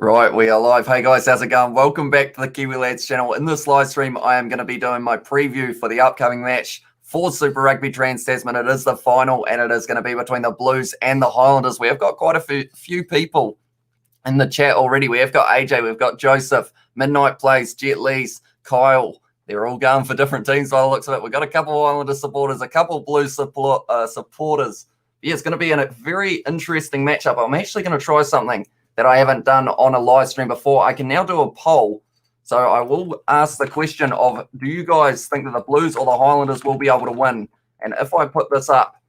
Right, we are live. Hey guys, how's it going? Welcome back to the Kiwi Lads channel. In this live stream, I am going to be doing my preview for the upcoming match for Super Rugby Trans Tasman. It is the final, and it is going to be between the Blues and the Highlanders. We have got quite a few people in the chat already. We have got AJ, we've got Joseph, Midnight Plays, Jet Lees, Kyle. They're all going for different teams by the looks of it. We've got a couple of Islander supporters, a couple of Blues supporters. Yeah, it's going to be a very interesting matchup. I'm actually going to try something that I haven't done on a live stream before. I can now do a poll. So I will ask the question of, do you guys think that the Blues or the Highlanders will be able to win? And if I put this up,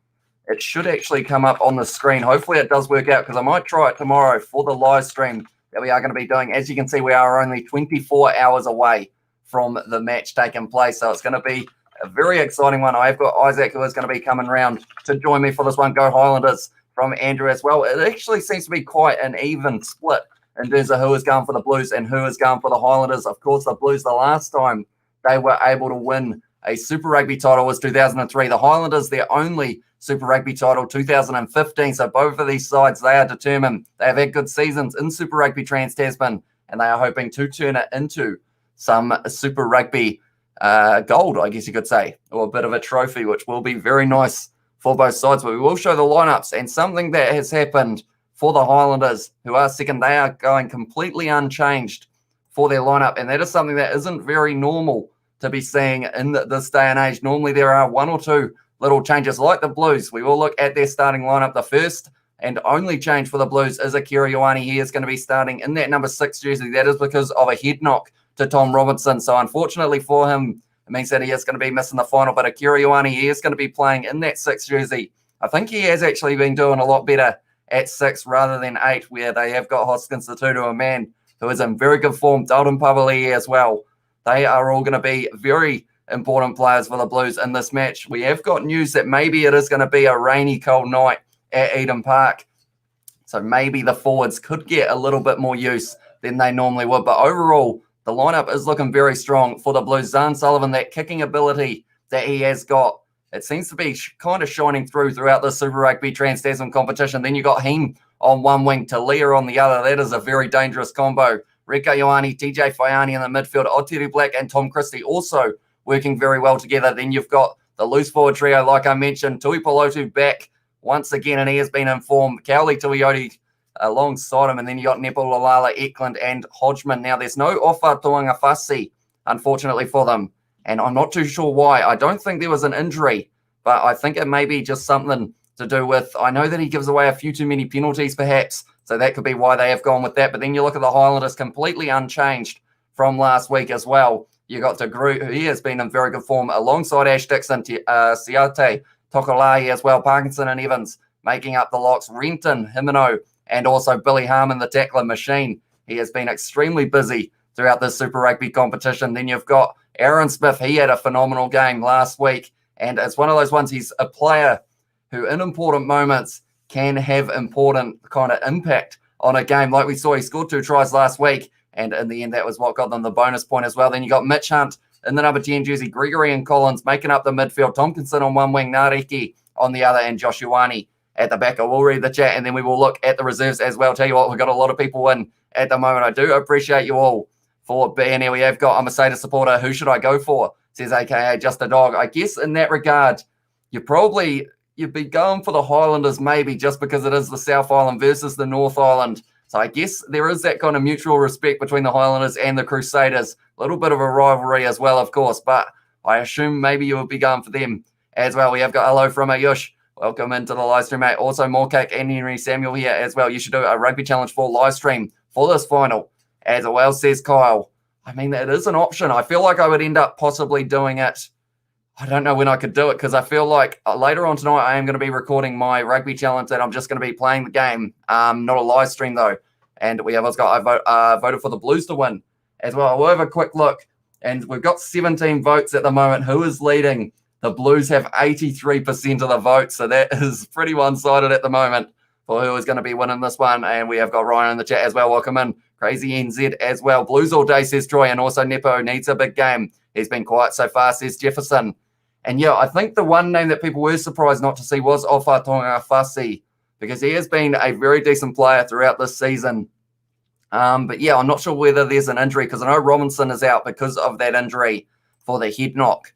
it should actually come up on the screen. Hopefully it does work out, because I might try it tomorrow for the live stream that we are going to be doing. As you can see, we are only 24 hours away from the match taking place. So it's going to be a very exciting one. I've got Isaac, who is going to be coming around to join me for this one. Go Highlanders from Andrew as well. It actually seems to be quite an even split in terms of who is going for the Blues and who is going for the Highlanders. Of course, the Blues, the last time they were able to win a Super Rugby title was 2003. The Highlanders, their only Super Rugby title, 2015. So both of these sides, they are determined. They have had good seasons in Super Rugby Trans Tasman, and they are hoping to turn it into some Super Rugby gold, I guess you could say, or a bit of a trophy, which will be very nice for both sides. But we will show the lineups, and something that has happened for the Highlanders, who are second, they are going completely unchanged for their lineup, and that is something that isn't very normal to be seeing in this day and age. Normally there are one or two little changes like the Blues. We will look at their starting lineup. The first and only change for the Blues is Akira Ioane. He is going to be starting in that number 6 jersey. That is because of a head knock to Tom Robinson. So unfortunately for him, it means that he is going to be missing the final. But Akira Ioane, he is going to be playing in that 6 jersey. I think he has actually been doing a lot better at 6 rather than 8, where they have got Hoskins the two to a man who is in very good form. Dalton Pavali as well. They are all going to be very important players for the Blues in this match. We have got news that maybe it is going to be a rainy, cold night at Eden Park. So maybe the forwards could get a little bit more use than they normally would. But overall, the lineup is looking very strong for the Blues. Zahn Sullivan, that kicking ability that he has got, it seems to be kind of shining throughout the Super Rugby Trans Tasman competition. Then you got him on one wing, Talia on the other. That is a very dangerous combo. Reka Ioane, TJ Faiani in the midfield, Otiru Black and Tom Christie also working very well together. Then you've got the loose forward trio, like I mentioned, Tui Polotu back once again, and he has been informed. Kauli Tuioti alongside him, and then you got Nepo Lalala, Auckland, and Hodgman. Now, there's no Ofa Tuangafasi, unfortunately for them, and I'm not too sure why. I don't think there was an injury, but I think it may be just something to do with, I know that he gives away a few too many penalties, perhaps, so that could be why they have gone with that. But then you look at the Highlanders, completely unchanged from last week as well. You got DeGroot, who he has been in very good form, alongside Ash Dixon, Siate Tokolai as well, Parkinson and Evans making up the locks, Renton, Himeno, and also Billy Harmon, the tackler machine. He has been extremely busy throughout this Super Rugby competition. Then you've got Aaron Smith. He had a phenomenal game last week, and it's one of those ones, he's a player who in important moments can have important kind of impact on a game. Like we saw, he scored 2 tries last week, and in the end, that was what got them the bonus point as well. Then you got Mitch Hunt in the number 10 jersey, Gregory and Collins making up the midfield, Tompkinson on one wing, Nareki on the other, and Josh Ioane at the back. I will read the chat, and then we will look at the reserves as well. Tell you what, we've got a lot of people in at the moment. I do appreciate you all for being here. We have got a Mercedes supporter. Who should I go for? Says AKA Just a Dog. I guess in that regard, you'd be going for the Highlanders maybe, just because it is the South Island versus the North Island. So I guess there is that kind of mutual respect between the Highlanders and the Crusaders. A little bit of a rivalry as well, of course, but I assume maybe you would be going for them as well. We have got hello from Ayush. Welcome into the live stream, mate. Also, Morcake and Henry Samuel here as well. You should do a rugby challenge for live stream for this final as well, says Kyle. I mean, it is an option. I feel like I would end up possibly doing it. I don't know when I could do it, because I feel like later on tonight I am going to be recording my rugby challenge, and I'm just going to be playing the game, not a live stream though. And I voted for the Blues to win as well. We'll have a quick look, and we've got 17 votes at the moment. Who is leading? The Blues have 83% of the votes, so that is pretty one-sided at the moment for who is going to be winning this one. And we have got Ryan in the chat as well. Welcome in. Crazy NZ as well. Blues all day, says Troy, and also Nepo needs a big game. He's been quiet so far, says Jefferson. And yeah, I think the one name that people were surprised not to see was Ofa Tongafasi, because he has been a very decent player throughout this season. But yeah, I'm not sure whether there's an injury because I know Robinson is out because of that injury for the head knock.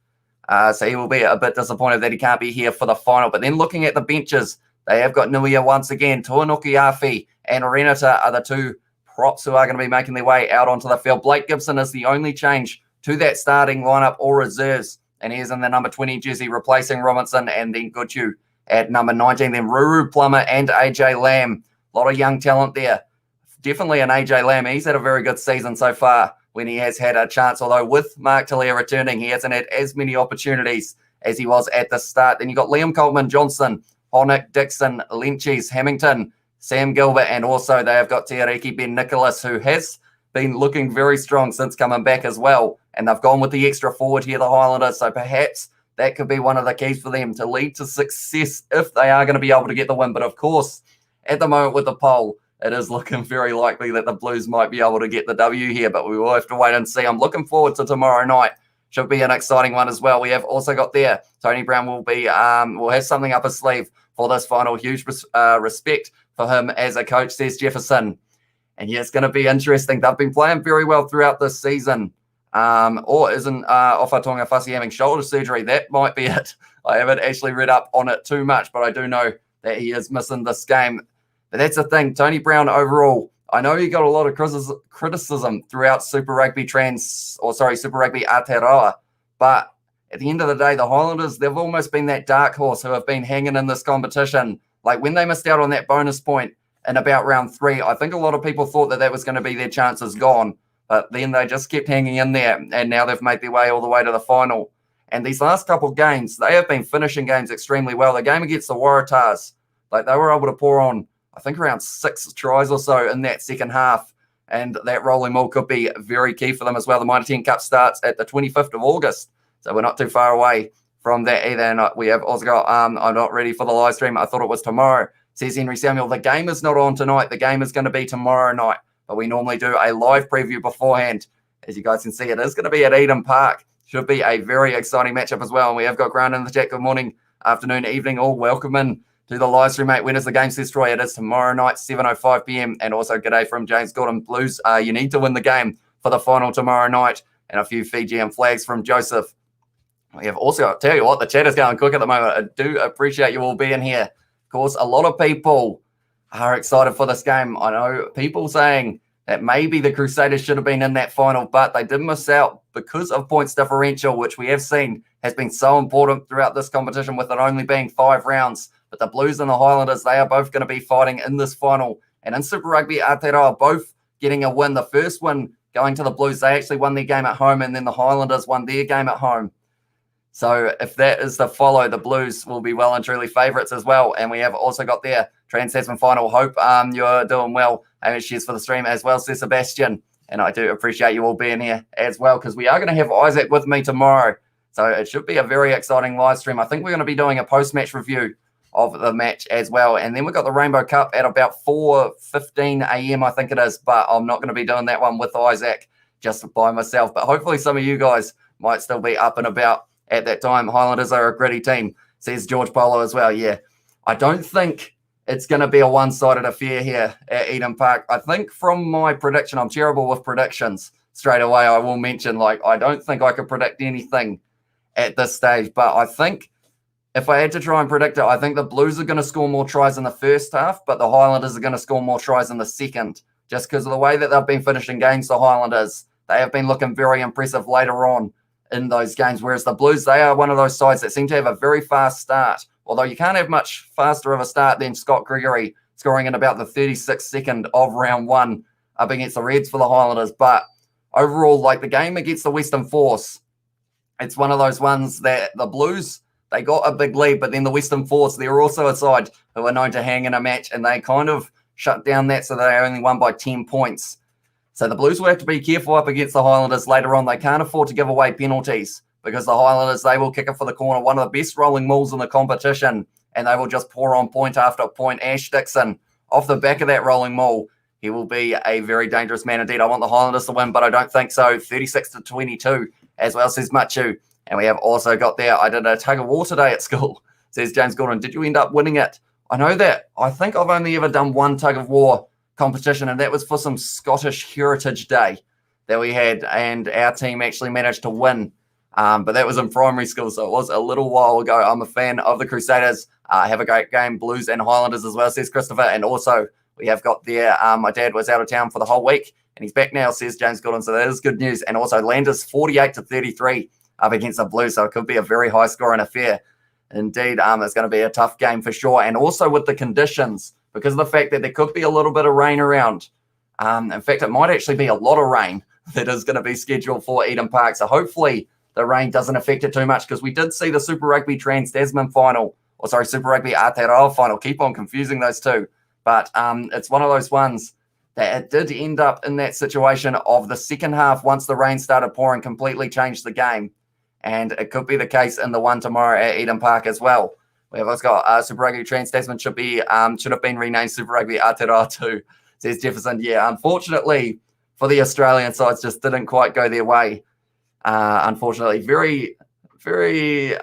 So he will be a bit disappointed that he can't be here for the final. But then looking at the benches, they have got Nuia once again. Tuanuku-Afi and Renata are the two props who are going to be making their way out onto the field. Blake Gibson is the only change to that starting lineup or reserves. And he's in the number 20 jersey replacing Robinson, and then Goodhue at number 19. Then Ruru, Plummer and AJ Lamb. A lot of young talent there. Definitely an AJ Lamb. He's had a very good season so far when he has had a chance. Although with Mark Talia returning, he hasn't had as many opportunities as he was at the start. Then you've got Liam Coleman, Johnson, Honick, Dixon, Lynchies, Hamilton, Sam Gilbert, and also they have got Te Ariki Ben Nicholas, who has been looking very strong since coming back as well. And they've gone with the extra forward here, the Highlanders. So perhaps that could be one of the keys for them to lead to success if they are going to be able to get the win. But of course, at the moment with the poll, it is looking very likely that the Blues might be able to get the W here, but we will have to wait and see. I'm looking forward to tomorrow night. Should be an exciting one as well. We have also got there, Tony Brown will have something up his sleeve for this final. Huge respect for him as a coach, says Jefferson. And yeah, it's going to be interesting. They've been playing very well throughout this season. Or isn't Ofatonga Fussy having shoulder surgery? That might be it. I haven't actually read up on it too much, but I do know that he is missing this game. But that's the thing. Tony Brown overall, I know he got a lot of criticism throughout Super Rugby Aotearoa, but at the end of the day, the Highlanders, they've almost been that dark horse who have been hanging in this competition. Like when they missed out on that bonus point in about round 3, I think a lot of people thought that was going to be their chances gone, but then they just kept hanging in there, and now they've made their way all the way to the final. And these last couple of games, they have been finishing games extremely well. The game against the Waratahs, like they were able to pour on, I think, around 6 tries or so in that second half. And that rolling maul could be very key for them as well. The Mitre 10 Cup starts at the 25th of August. So we're not too far away from that either. And we have also got, I'm not ready for the live stream. I thought it was tomorrow, says Henry Samuel. The game is not on tonight. The game is going to be tomorrow night. But we normally do a live preview beforehand. As you guys can see, it is going to be at Eden Park. Should be a very exciting matchup as well. And we have got Grant in the chat. Good morning, afternoon, evening, all welcome in to the live stream, mate. When is the game, says Troy? It is tomorrow night, 7:05 p.m. And also g'day from James Gordon. Blues, you need to win the game for the final tomorrow night. And a few Fijian flags from Joseph. We have also, I'll tell you what, the chat is going quick at the moment. I do appreciate you all being here. Of course, a lot of people are excited for this game. I know people saying that maybe the Crusaders should have been in that final, but they did miss out because of points differential, which we have seen has been so important throughout this competition, with it only being 5 rounds. But the Blues and the Highlanders, they are both going to be fighting in this final. And in Super Rugby Aotearoa, both getting a win. The first one going to the Blues, they actually won their game at home, and then the Highlanders won their game at home. So if that is the follow, the Blues will be well and truly favourites as well. And we have also got their Trans Tasman final. Hope you're doing well. Cheers for the stream as well, says Sebastian. And I do appreciate you all being here as well, because we are going to have Isaac with me tomorrow. So it should be a very exciting live stream. I think we're going to be doing a post-match review of the match as well. And then we've got the Rainbow Cup at about 4:15 a.m. I think it is, but I'm not going to be doing that one with Isaac, just by myself. But hopefully some of you guys might still be up and about at that time. Highlanders are a gritty team, says George Polo as well. Yeah, I don't think it's going to be a one-sided affair here at Eden Park. I think from my prediction, I'm terrible with predictions straight away. I will mention, I don't think I could predict anything at this stage, but I think if I had to try and predict it, I think the Blues are going to score more tries in the first half, but the Highlanders are going to score more tries in the second, just because of the way that they've been finishing games. The Highlanders, they have been looking very impressive later on in those games, whereas the Blues, they are one of those sides that seem to have a very fast start, although you can't have much faster of a start than Scott Gregory scoring in about the 36th second of round 1 up against the Reds for the Highlanders. But overall, the game against the Western Force, it's one of those ones that the Blues, they got a big lead, but then the Western Force, they're also a side who are known to hang in a match, and they kind of shut down that, so they only won by 10 points. So the Blues will have to be careful up against the Highlanders later on. They can't afford to give away penalties, because the Highlanders, they will kick it for the corner, one of the best rolling mauls in the competition, and they will just pour on point after point. Ash Dixon, off the back of that rolling maul, he will be a very dangerous man indeed. I want the Highlanders to win, but I don't think so. 36-22 as well, says Machu. And we have also got there, I did a tug of war today at school, says James Gordon. Did you end up winning it? I know that. I think I've only ever done one tug of war competition, and that was for some Scottish Heritage Day that we had, and our team actually managed to win. But that was in primary school, so it was a little while ago. I'm a fan of the Crusaders. Have a great game, Blues and Highlanders as well, says Christopher. And also, we have got there, my dad was out of town for the whole week, and he's back now, says James Gordon. So that is good news. And also, Landers 48-33 up against the Blues, so it could be a very high-scoring affair. Indeed, it's going to be a tough game for sure. And also with the conditions, because of the fact that there could be a little bit of rain around. In fact, it might actually be a lot of rain that is going to be scheduled for Eden Park. So hopefully the rain doesn't affect it too much, because we did see the Super Rugby Trans Tasman final, or sorry, Super Rugby Aotearoa final. Keep on confusing those two. But it's one of those ones that it did end up in that situation of the second half, once the rain started pouring, completely changed the game. And it could be the case in the one tomorrow at Eden Park as well. We have also got Super Rugby Trans Tasman should have been renamed Super Rugby Aotearoa too, says Jefferson. Yeah, unfortunately for the Australian sides, just didn't quite go their way. Unfortunately, very, very,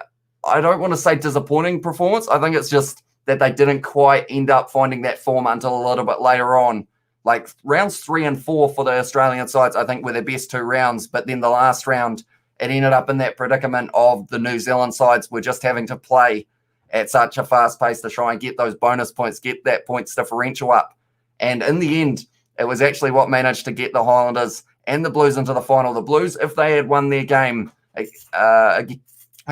I don't want to say disappointing performance. I think it's just that they didn't quite end up finding that form until a little bit later on. Like rounds 3 and 4 for the Australian sides, I think, were their best 2 rounds. But then the last round, it ended up in that predicament of the New Zealand sides were just having to play at such a fast pace to try and get those bonus points, get that points differential up. And in the end, it was actually what managed to get the Highlanders and the Blues into the final. The Blues, if they had won their game, I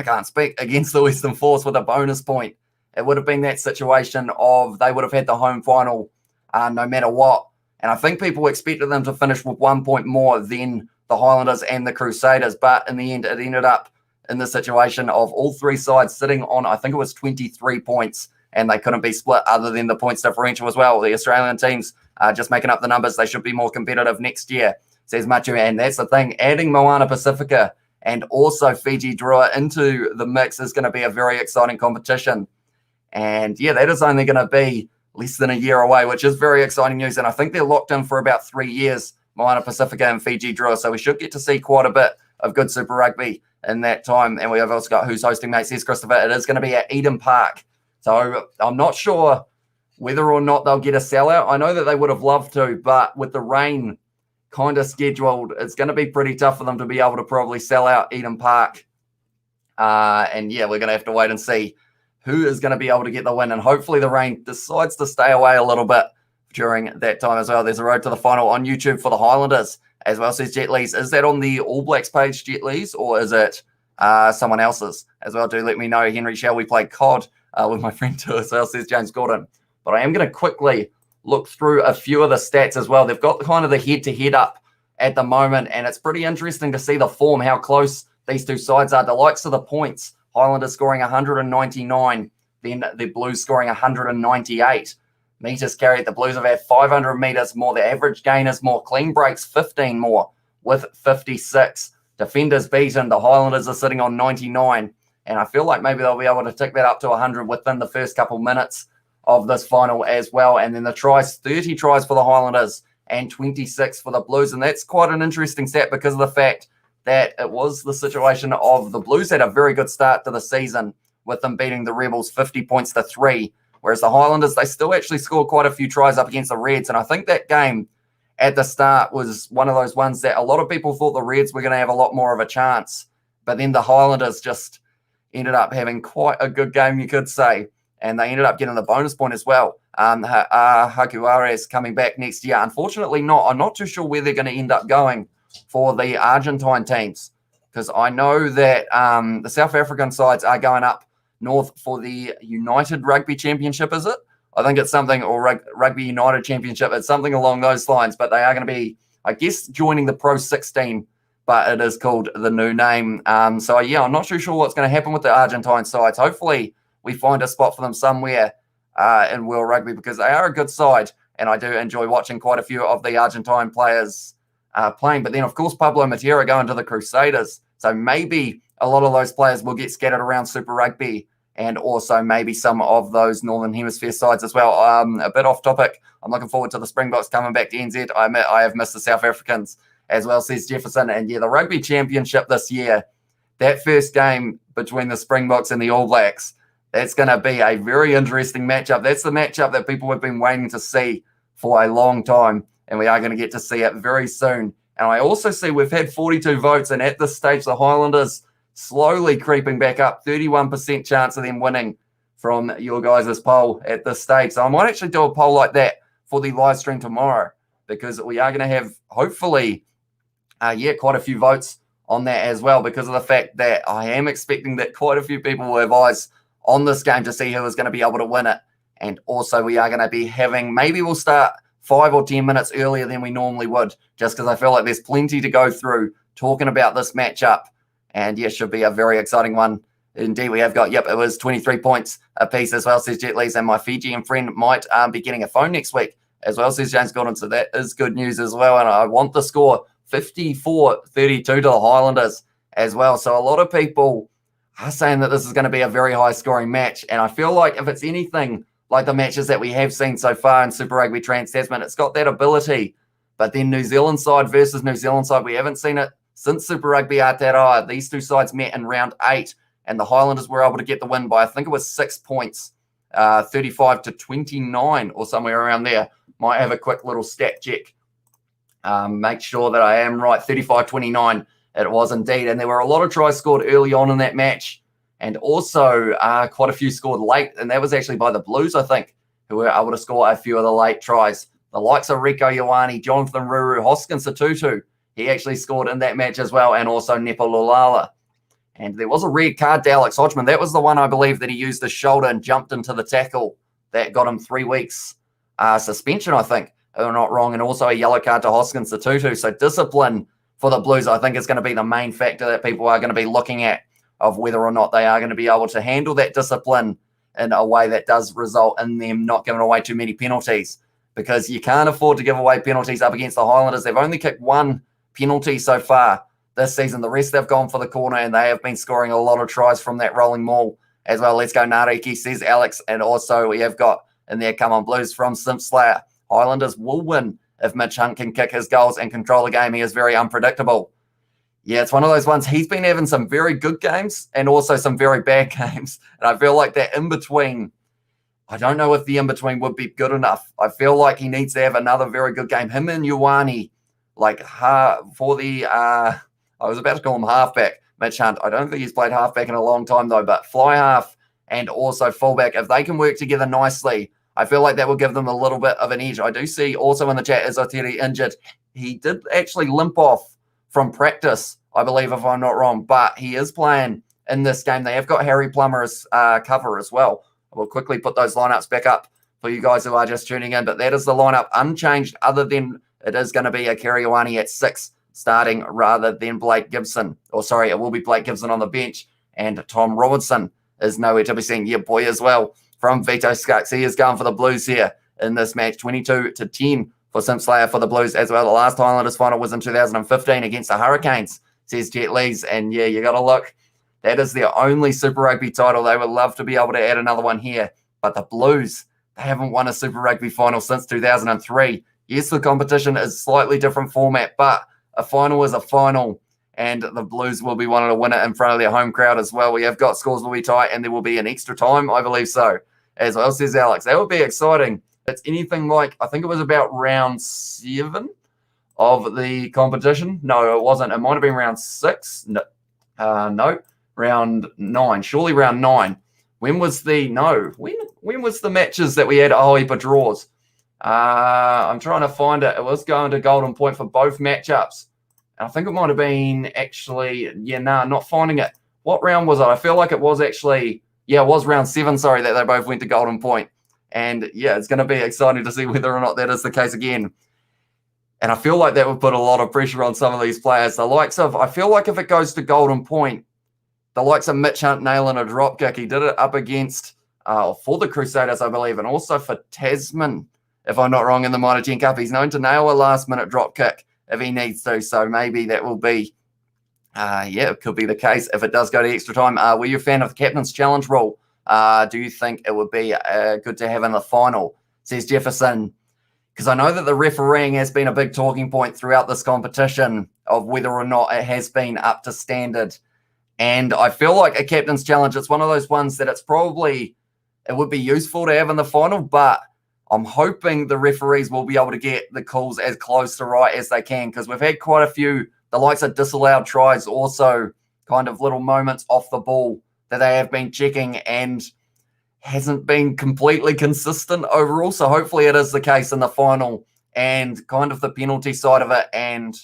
can't speak, against the Western Force with a bonus point, it would have been that situation of they would have had the home final no matter what. And I think people expected them to finish with 1 point more than the Highlanders and the Crusaders. But in the end, it ended up in the situation of all 3 sides sitting on, I think it was 23 points, and they couldn't be split other than the points differential as well. The Australian teams just making up the numbers. They should be more competitive next year, says Machu. And that's the thing. Adding Moana Pacifica and also Fiji Drua into the mix is going to be a very exciting competition. And yeah, that is only going to be less than a year away, which is very exciting news. And I think they're locked in for about 3 years, Moana Pacifica and Fiji Drua. So we should get to see quite a bit of good Super Rugby in that time. And we have also got who's hosting, mate, says Christopher. It is going to be at Eden Park. So I'm not sure whether or not they'll get a sellout. I know that they would have loved to, but with the rain kind of scheduled, it's going to be pretty tough for them to be able to probably sell out Eden Park. And yeah, we're going to have to wait and see who is going to be able to get the win. And hopefully the rain decides to stay away a little bit during that time as well. There's a road to the final on YouTube for the Highlanders as well, says Jet Lees. Is that on the All Blacks page, Jet Lees, or is it someone else's as well? Do let me know. Henry, shall we play COD with my friend too as well, says James Gordon. But I am going to quickly look through a few of the stats as well. They've got kind of the head-to-head up at the moment, and it's pretty interesting to see the form, how close these two sides are. The likes of the points, Highlanders scoring 199, then the Blues scoring 198. Meters carried, the Blues have had 500 meters more. The average gain is more. Clean breaks, 15 more with 56. Defenders beaten, the Highlanders are sitting on 99. And I feel like maybe they'll be able to tick that up to 100 within the first couple minutes of this final as well. And then the tries, 30 tries for the Highlanders and 26 for the Blues. And that's quite an interesting stat because of the fact that it was the situation of the Blues had a very good start to the season with them beating the Rebels 50 points to 3. Whereas the Highlanders, they still actually scored quite a few tries up against the Reds. And I think that game at the start was one of those ones that a lot of people thought the Reds were going to have a lot more of a chance. But then the Highlanders just ended up having quite a good game, you could say. And they ended up getting the bonus point as well. Hakuare is coming back next year. Unfortunately not. I'm not too sure where they're going to end up going for the Argentine teams. Because I know that the South African sides are going up north for the United Rugby Championship, is it? I think it's something, or Rugby United Championship. It's something along those lines. But they are going to be, I guess, joining the Pro 16. But it is called the new name. So, yeah, I'm not too sure what's going to happen with the Argentine sides. Hopefully, we find a spot for them somewhere in World Rugby because they are a good side. And I do enjoy watching quite a few of the Argentine players playing. But then, of course, Pablo Matera going to the Crusaders. So maybe a lot of those players will get scattered around Super Rugby and also maybe some of those Northern Hemisphere sides as well. A bit off topic. I'm looking forward to the Springboks coming back to NZ. I admit I have missed the South Africans as well, says Jefferson. And yeah, the Rugby Championship this year, that first game between the Springboks and the All Blacks, that's going to be a very interesting matchup. That's the matchup that people have been waiting to see for a long time, and we are going to get to see it very soon. And I also see we've had 42 votes, and at this stage, the Highlanders slowly creeping back up, 31% chance of them winning from your guys' poll at this stage. So I might actually do a poll like that for the live stream tomorrow, because we are going to have, hopefully, quite a few votes on that as well, because of the fact that I am expecting that quite a few people will have eyes on this game to see who is going to be able to win it. And also we are going to be having, maybe we'll start 5 or 10 minutes earlier than we normally would, just because I feel like there's plenty to go through talking about this matchup. And yeah, should be a very exciting one. Indeed, we have got, it was 23 points a piece as well, says Jet Lees, and my Fijian friend might be getting a phone next week as well, says James Gordon. So that is good news as well. And I want the score 54-32 to the Highlanders as well. So a lot of people are saying that this is going to be a very high scoring match. And I feel like if it's anything like the matches that we have seen so far in Super Rugby Trans Tasman, it's got that ability. But then New Zealand side versus New Zealand side, we haven't seen it since Super Rugby Aotearoa. These two sides met in round 8, and the Highlanders were able to get the win by, I think it was 6 points, 35-29 or somewhere around there. Might have a quick little stat check. Make sure that I am right. 35-29 it was indeed. And there were a lot of tries scored early on in that match, and also quite a few scored late. And that was actually by the Blues, I think, who were able to score a few of the late tries. The likes of Rieko Ioane, Jonathan Ruru, Hoskins Satutu, he actually scored in that match as well, and also Nepo Lulala. And there was a red card to Alex Hodgman. That was the one, I believe, that he used his shoulder and jumped into the tackle. That got him 3 weeks suspension, I think, if I'm not wrong, and also a yellow card to Hoskins Satutu. So discipline for the Blues, I think, is going to be the main factor that people are going to be looking at, of whether or not they are going to be able to handle that discipline in a way that does result in them not giving away too many penalties, because you can't afford to give away penalties up against the Highlanders. They've only kicked 1 penalty so far this season. The rest they've gone for the corner, and they have been scoring a lot of tries from that rolling maul as well. Let's go Nariki, says Alex. And also we have got in there, come on Blues, from Simp Slayer. Highlanders will win if Mitch Hunt can kick his goals and control the game. He is very unpredictable. Yeah, it's one of those ones. He's been having some very good games and also some very bad games. And I feel like that in-between, I don't know if the in-between would be good enough. I feel like he needs to have another very good game. Him and Ioane, like for the, I was about to call him halfback, Mitch Hunt. I don't think he's played halfback in a long time though, but fly half and also fullback, if they can work together nicely, I feel like that will give them a little bit of an edge. I do see also in the chat, is Oteri injured? He did actually limp off from practice, I believe, if I'm not wrong, but he is playing in this game. They have got Harry Plummer's cover as well. We'll quickly put those lineups back up for you guys who are just tuning in, but that is the lineup unchanged, other than it is going to be a Ioane at 6 starting rather than Blake Gibson. Or sorry, it will be Blake Gibson on the bench, and Tom Robinson is nowhere to be seen. Yeah, boy, as well, from Vito Skux. He is going for the Blues here in this match, 22-10 for Simp Slayer for the Blues as well. The last Highlanders final was in 2015 against the Hurricanes, says Jet Lees. And yeah, you got to look. That is their only Super Rugby title. They would love to be able to add another one here. But the Blues, they haven't won a Super Rugby final since 2003. Yes, the competition is slightly different format, but a final is a final. And the Blues will be wanting to win it in front of their home crowd as well. We have got scores will be tight, and there will be an extra time, I believe so, as well, says Alex. That would be exciting. It's anything like, I think it was about round 7 of the competition. No, it wasn't. It might have been round 6. No, round 9. Surely round 9. When was the matches that we had a whole heap of draws? I'm trying to find it. It was going to Golden Point for both matchups. I think it might have been actually, not finding it. What round was it? I feel like it was actually, it was round 7, sorry, that they both went to Golden Point. And yeah, it's going to be exciting to see whether or not that is the case again. And I feel like that would put a lot of pressure on some of these players. I feel like if it goes to Golden Point, the likes of Mitch Hunt nailing a drop kick. He did it up against, for the Crusaders, I believe, and also for Tasman, if I'm not wrong, in the Minor 10 Cup. He's known to nail a last-minute drop kick if he needs to. So maybe that will be, it could be the case if it does go to extra time. Were you a fan of the Captain's Challenge rule? Do you think it would be good to have in the final? Says Jefferson. Because I know that the refereeing has been a big talking point throughout this competition of whether or not it has been up to standard. And I feel like a Captain's Challenge, it's one of those ones that it would be useful to have in the final, but I'm hoping the referees will be able to get the calls as close to right as they can, because we've had quite a few, the likes of disallowed tries, also kind of little moments off the ball that they have been checking, and hasn't been completely consistent overall. So hopefully it is the case in the final, and kind of the penalty side of it and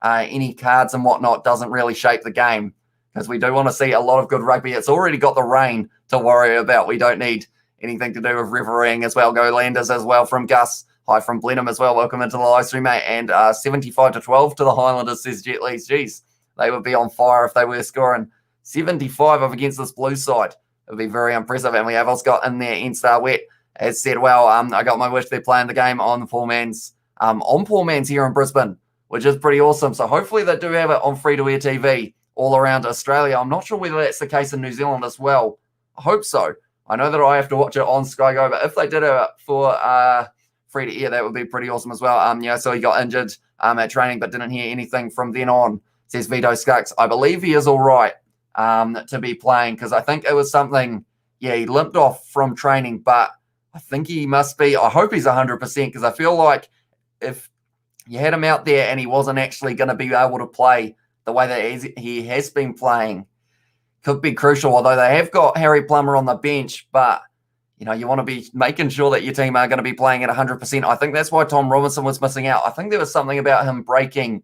any cards and whatnot doesn't really shape the game, because we do want to see a lot of good rugby. It's already got the rain to worry about. We don't need anything to do with refereeing as well. Go Landers as well from Gus. Hi from Blenheim as well. Welcome into the live stream, mate. And 75-12 to the Highlanders, says Jet Lees. Geez, they would be on fire if they were scoring 75 up against this blue side. It would be very impressive. And we have also got in there N-Star Wet has said, well, I got my wish. They're playing the game on Poor Man's here in Brisbane, which is pretty awesome. So hopefully they do have it on free-to-air TV all around Australia. I'm not sure whether that's the case in New Zealand as well. I hope so. I know that I have to watch it on Sky Go, but if they did it for free-to-air, that would be pretty awesome as well. So he got injured at training, but didn't hear anything from then on, says Vito Skux. I believe he is all right to be playing, because I think it was something, he limped off from training, but I think he must be, I hope he's 100%, because I feel like if you had him out there and he wasn't actually going to be able to play the way that he has been playing, could be crucial. Although they have got Harry Plummer on the bench, but you want to be making sure that your team are going to be playing at 100%. I think that's why Tom Robinson was missing out. I think there was something about him breaking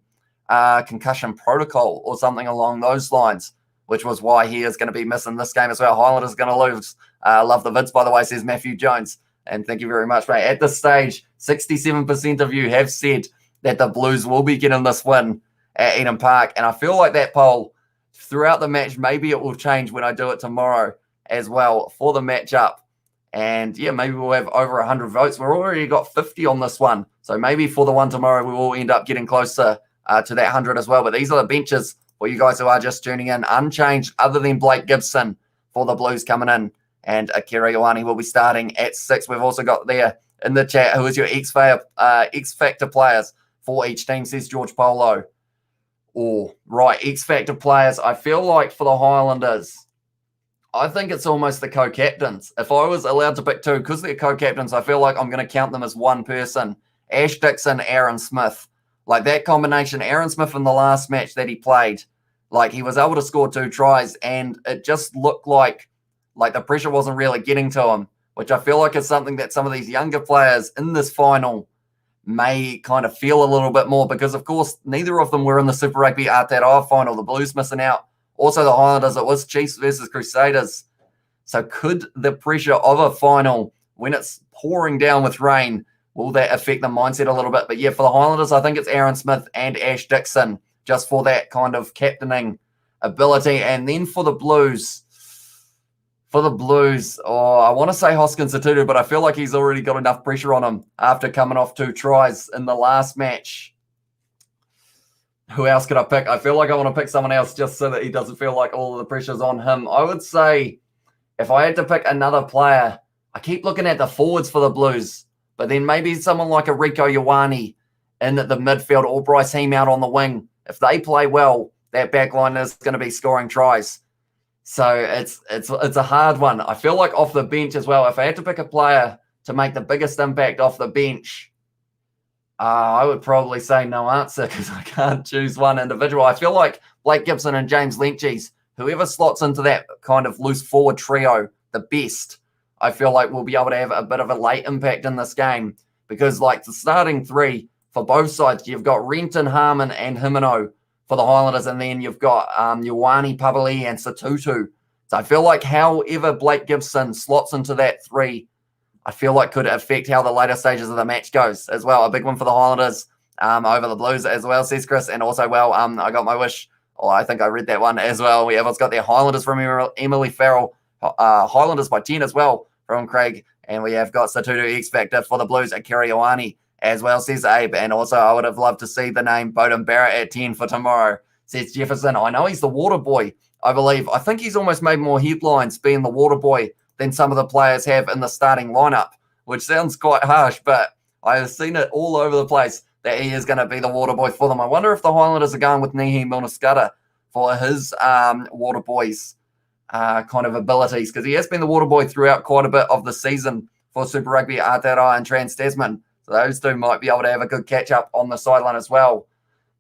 concussion protocol or something along those lines, which was why he is going to be missing this game as well. Highlanders are going to lose. Love the vids, by the way, says Matthew Jones. And thank you very much, mate. At this stage, 67% of you have said that the Blues will be getting this win at Eden Park. And I feel like that poll throughout the match, maybe it will change when I do it tomorrow as well for the matchup. And maybe we'll have over 100 votes. We've already got 50 on this one. So maybe for the one tomorrow, we will end up getting closer to that 100 as well. But these are the benches for you guys who are just tuning in, unchanged other than Blake Gibson for the Blues coming in. And Akira Ioane will be starting at 6. We've also got there in the chat, who is your X Factor players for each team, says George Polo. X Factor players. I feel like for the Highlanders, I think it's almost the co-captains. If I was allowed to pick two, because they're co-captains, I feel like I'm going to count them as one person. Ash Dixon, Aaron Smith. Like that combination, Aaron Smith in the last match that he played, like he was able to score 2 tries, and it just looked like the pressure wasn't really getting to him, which I feel like is something that some of these younger players in this final may kind of feel a little bit more, because, of course, neither of them were in the Super Rugby Aotearoa final. The Blues missing out. Also, the Highlanders, it was Chiefs versus Crusaders. So could the pressure of a final, when it's pouring down with rain, will that affect the mindset a little bit? But, for the Highlanders, I think it's Aaron Smith and Ash Dixon, just for that kind of captaining ability. And then for the Blues, I want to say Hoskins Satutu, but I feel like he's already got enough pressure on him after coming off 2 tries in the last match. Who else could I pick? I feel like I want to pick someone else just so that he doesn't feel like all of the pressure's on him. I would say if I had to pick another player, I keep looking at the forwards for the Blues, but then maybe someone like a Rieko Ioane in the midfield or Bryce Heem out on the wing. If they play well, that back line is going to be scoring tries. So it's a hard one. I feel like off the bench as well, if I had to pick a player to make the biggest impact off the bench, I would probably say no answer, because I can't choose one individual. I feel like Blake Gibson and James Lynchies, whoever slots into that kind of loose forward trio the best, I feel like we'll be able to have a bit of a late impact in this game, because like the starting 3 for both sides, you've got Renton, Harmon and Himeno for the Highlanders, and then you've got Ioane, Pavali and Satutu. So I feel like however Blake Gibson slots into that 3, I feel like could affect how the later stages of the match goes as well. A big one for the Highlanders over the Blues as well, says Chris. And also, I got my wish. I think I read that one as well. We have got their Highlanders from Emily Farrell, Highlanders by 10 as well from Craig. And we have got Satutu X Factor for the Blues, Akira Ioane as well, says Abe. And also, I would have loved to see the name Bowden Barrett at 10 for tomorrow, says Jefferson. I know he's the water boy, I believe. I think he's almost made more headlines being the water boy than some of the players have in the starting lineup, which sounds quite harsh, but I have seen it all over the place that he is going to be the water boy for them. I wonder if the Highlanders are going with Nihi Milner-Skudder for his water boy's kind of abilities, because he has been the water boy throughout quite a bit of the season for Super Rugby Aotearoa and Trans Tasman. So those two might be able to have a good catch-up on the sideline as well.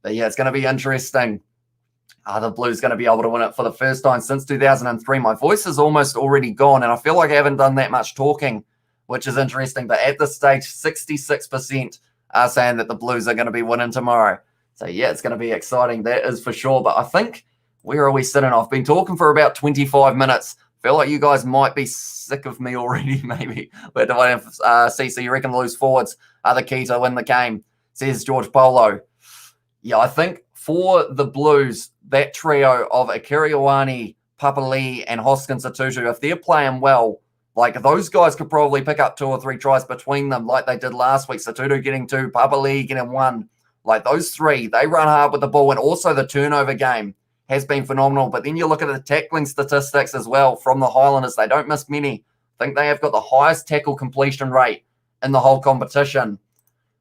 But yeah, it's going to be interesting. Are the Blues going to be able to win it for the first time since 2003? My voice is almost already gone, and I feel like I haven't done that much talking, which is interesting. But at this stage, 66% are saying that the Blues are going to be winning tomorrow. So yeah, it's going to be exciting. That is for sure. But I think, where are we sitting? I've been talking for about 25 minutes. Feel like you guys might be sick of me already, maybe. But CC, you reckon the loose forwards are the key to win the game, says George Polo. Yeah, I think for the Blues, that trio of Akira Ioane, Papali, and Hoskins Sotutu, if they're playing well, like those guys could probably pick up 2 or 3 tries between them, like they did last week. Sotutu getting 2, Papali getting 1. Like those 3, they run hard with the ball, and also the turnover game has been phenomenal. But then you look at the tackling statistics as well from the Highlanders. They don't miss many. I think they have got the highest tackle completion rate in the whole competition.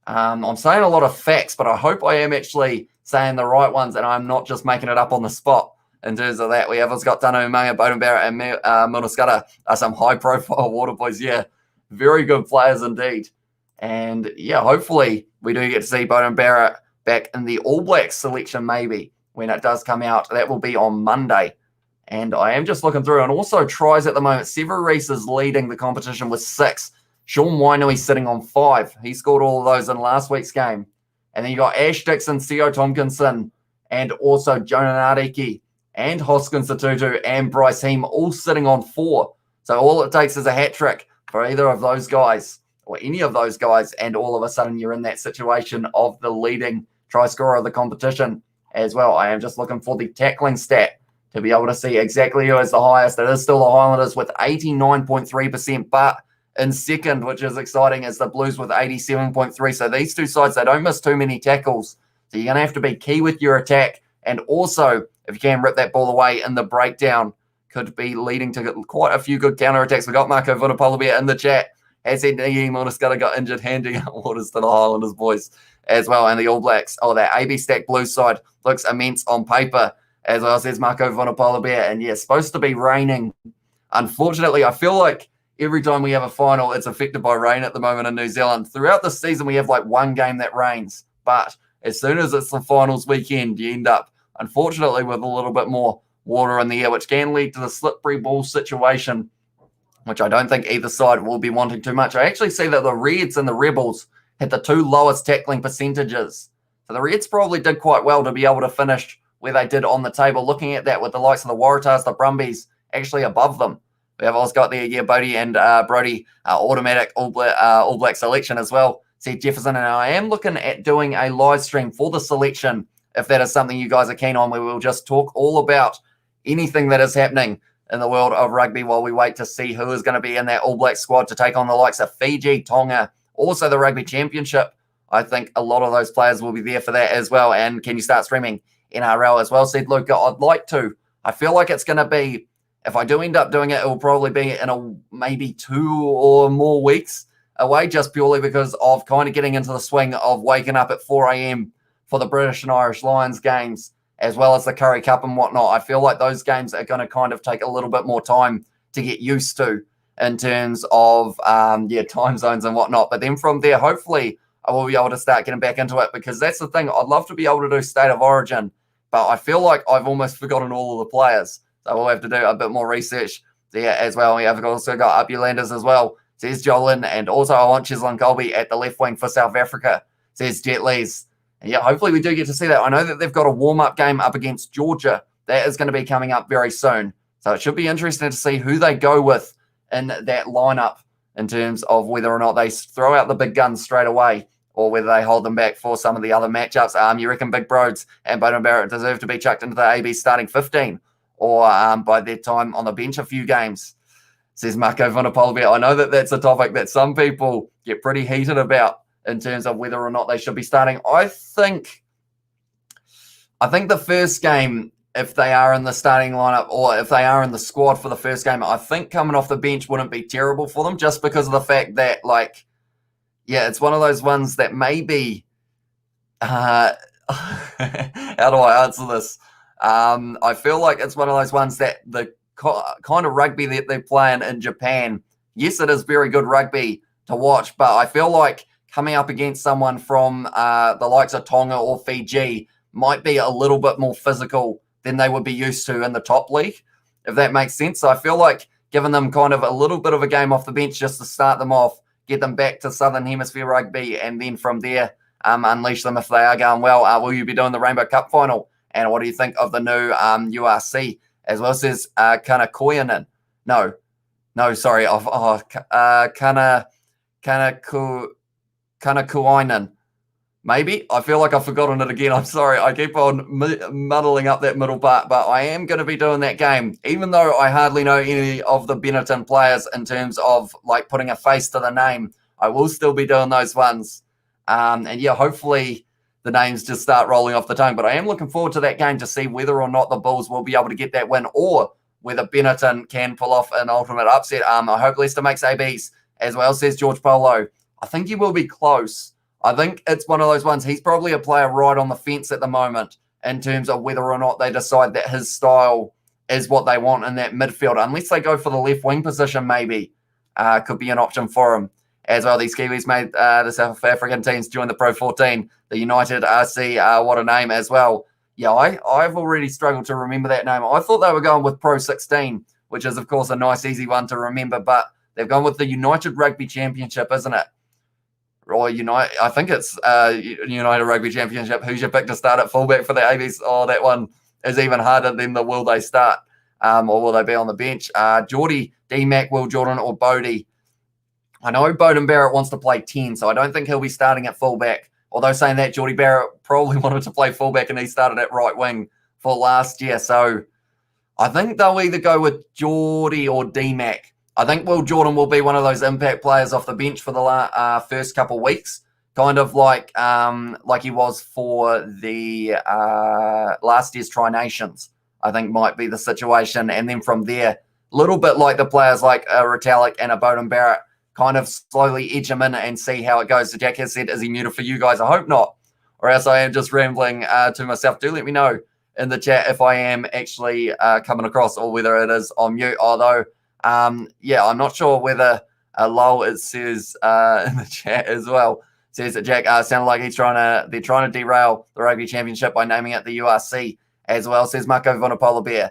I'm saying a lot of facts, but I hope I am actually saying the right ones and I'm not just making it up on the spot. In terms of that, we have got Tano Umaga, Beauden Barrett, and Munaskata are some high-profile water boys. Yeah, very good players indeed. And yeah, hopefully we do get to see Beauden Barrett back in the All Blacks selection maybe when it does come out. That will be on Monday. And I am just looking through, and also tries at the moment. Sever Reese is leading the competition with 6. Sean Wainui's sitting on 5. He scored all of those in last week's game. And then you got Ash Dixon, Theo Tompkinson, and also Jonah Nariki, and Hoskins Sotutu, and Bryce Heem all sitting on 4. So all it takes is a hat trick for either of those guys, or any of those guys, and all of a sudden you're in that situation of the leading try scorer of the competition as well. I am just looking for the tackling stat to be able to see exactly who is the highest. It is still the Highlanders with 89.3%, but in second, which is exciting, is the Blues with 87.3. So these two sides, they don't miss too many tackles. So you're going to have to be key with your attack. And also, if you can rip that ball away in the breakdown, could be leading to quite a few good counter-attacks. We got Marco Vunapolobia in the chat. Has said Negi Monaskata got injured, handing out waters to the Highlanders boys as well. And the All Blacks, that AB Stack Blues side looks immense on paper, as well, says Marco Vunapolobia. And yeah, supposed to be raining. Unfortunately, I feel like every time we have a final, it's affected by rain at the moment in New Zealand. Throughout the season, we have like one game that rains. But as soon as it's the finals weekend, you end up, unfortunately, with a little bit more water in the air, which can lead to the slippery ball situation, which I don't think either side will be wanting too much. I actually see that the Reds and the Rebels had the 2 lowest tackling percentages. So the Reds probably did quite well to be able to finish where they did on the table. Looking at that with the likes of the Waratahs, the Brumbies actually above them. We have also got there, Bodie and Brody, automatic All Black selection as well. See Jefferson, and I am looking at doing a live stream for the selection, if that is something you guys are keen on, where we'll just talk all about anything that is happening in the world of rugby while we wait to see who is going to be in that All Black squad to take on the likes of Fiji, Tonga, also the Rugby Championship. I think a lot of those players will be there for that as well. And can you start streaming NRL as well? Said Luca, I'd like to. I feel like it's going to be, if I do end up doing it, it will probably be in maybe 2 or more weeks away, just purely because of kind of getting into the swing of waking up at 4 a.m. for the British and Irish Lions games, as well as the Curry Cup and whatnot. I feel like those games are going to kind of take a little bit more time to get used to in terms of, time zones and whatnot. But then from there, hopefully, I will be able to start getting back into it, because that's the thing. I'd love to be able to do State of Origin, but I feel like I've almost forgotten all of the players. So we'll have to do a bit more research there as well. We have also got Up Landers as well, says Jolin. And also I want Cheslin Colby at the left wing for South Africa, says Jet Lees. And yeah, hopefully we do get to see that. I know that they've got a warm-up game up against Georgia. That is going to be coming up very soon. So it should be interesting to see who they go with in that lineup in terms of whether or not they throw out the big guns straight away or whether they hold them back for some of the other matchups. You reckon Big Broads and Beauden Barrett deserve to be chucked into the AB starting 15? Or by their time on the bench a few games, says Marco Vunapolobia. I know that that's a topic that some people get pretty heated about in terms of whether or not they should be starting. I think the first game, if they are in the starting lineup or if they are in the squad for the first game, I think coming off the bench wouldn't be terrible for them, just because of the fact that, it's one of those ones that maybe, how do I answer this? I feel like it's one of those ones that the kind of rugby that they're playing in Japan yes, it is very good rugby to watch, but I feel like coming up against someone from the likes of Tonga or Fiji might be a little bit more physical than they would be used to in the top league, if that makes sense. So I feel like giving them kind of a little bit of a game off the bench just to start them off, get them back to Southern Hemisphere rugby, and then from there, unleash them if they are going well. Will you be doing the Rainbow Cup final? And what do you think of the new URC? As well, says Kana Koyanen. No, sorry. Kana Kuinen. Maybe. I feel like I've forgotten it again. I'm sorry. I keep on muddling up that middle part, but I am going to be doing that game, even though I hardly know any of the Benetton players in terms of like putting a face to the name. I will still be doing those ones. And yeah, hopefully the names just start rolling off the tongue. But I am looking forward to that game to see whether or not the Bulls will be able to get that win or whether Benetton can pull off an ultimate upset. I hope Leicester makes ABs as well, says George Polo. I think he will be close. I think it's one of those ones. He's probably a player right on the fence at the moment in terms of whether or not they decide that his style is what they want in that midfield. Unless they go for the left wing position, maybe could be an option for him as well. These Kiwis made the South African teams join the Pro 14. The United RC, what a name as well. Yeah, I've already struggled to remember that name. I thought they were going with Pro 16, which is, of course, a nice, easy one to remember, but they've gone with the United Rugby Championship, isn't it? Or I think it's United Rugby Championship. Who's your pick to start at fullback for the ABs? Oh, that one is even harder than the will they start or will they be on the bench? Geordie, D-Mac, Will Jordan, or Bodie. I know Beauden Barrett wants to play 10, so I don't think he'll be starting at fullback. Although saying that, Geordie Barrett probably wanted to play fullback and he started at right wing for last year. So I think they'll either go with Geordie or D-Mac. I think Will Jordan will be one of those impact players off the bench for the first couple of weeks, kind of like he was for the last year's Tri-Nations, I think might be the situation. And then from there, a little bit like the players like Retallick and a Beauden Barrett, kind of slowly edge him in and see how it goes. So Jack has said, is he muted for you guys? I hope not, or else I am just rambling to myself. Do let me know in the chat if I am actually coming across or whether it is on mute. Although, yeah, I'm not sure whether Lowell, it says in the chat as well, says that Jack sounded like they're trying to derail the Rugby Championship by naming it the URC as well, says Marco Vonapola Bear.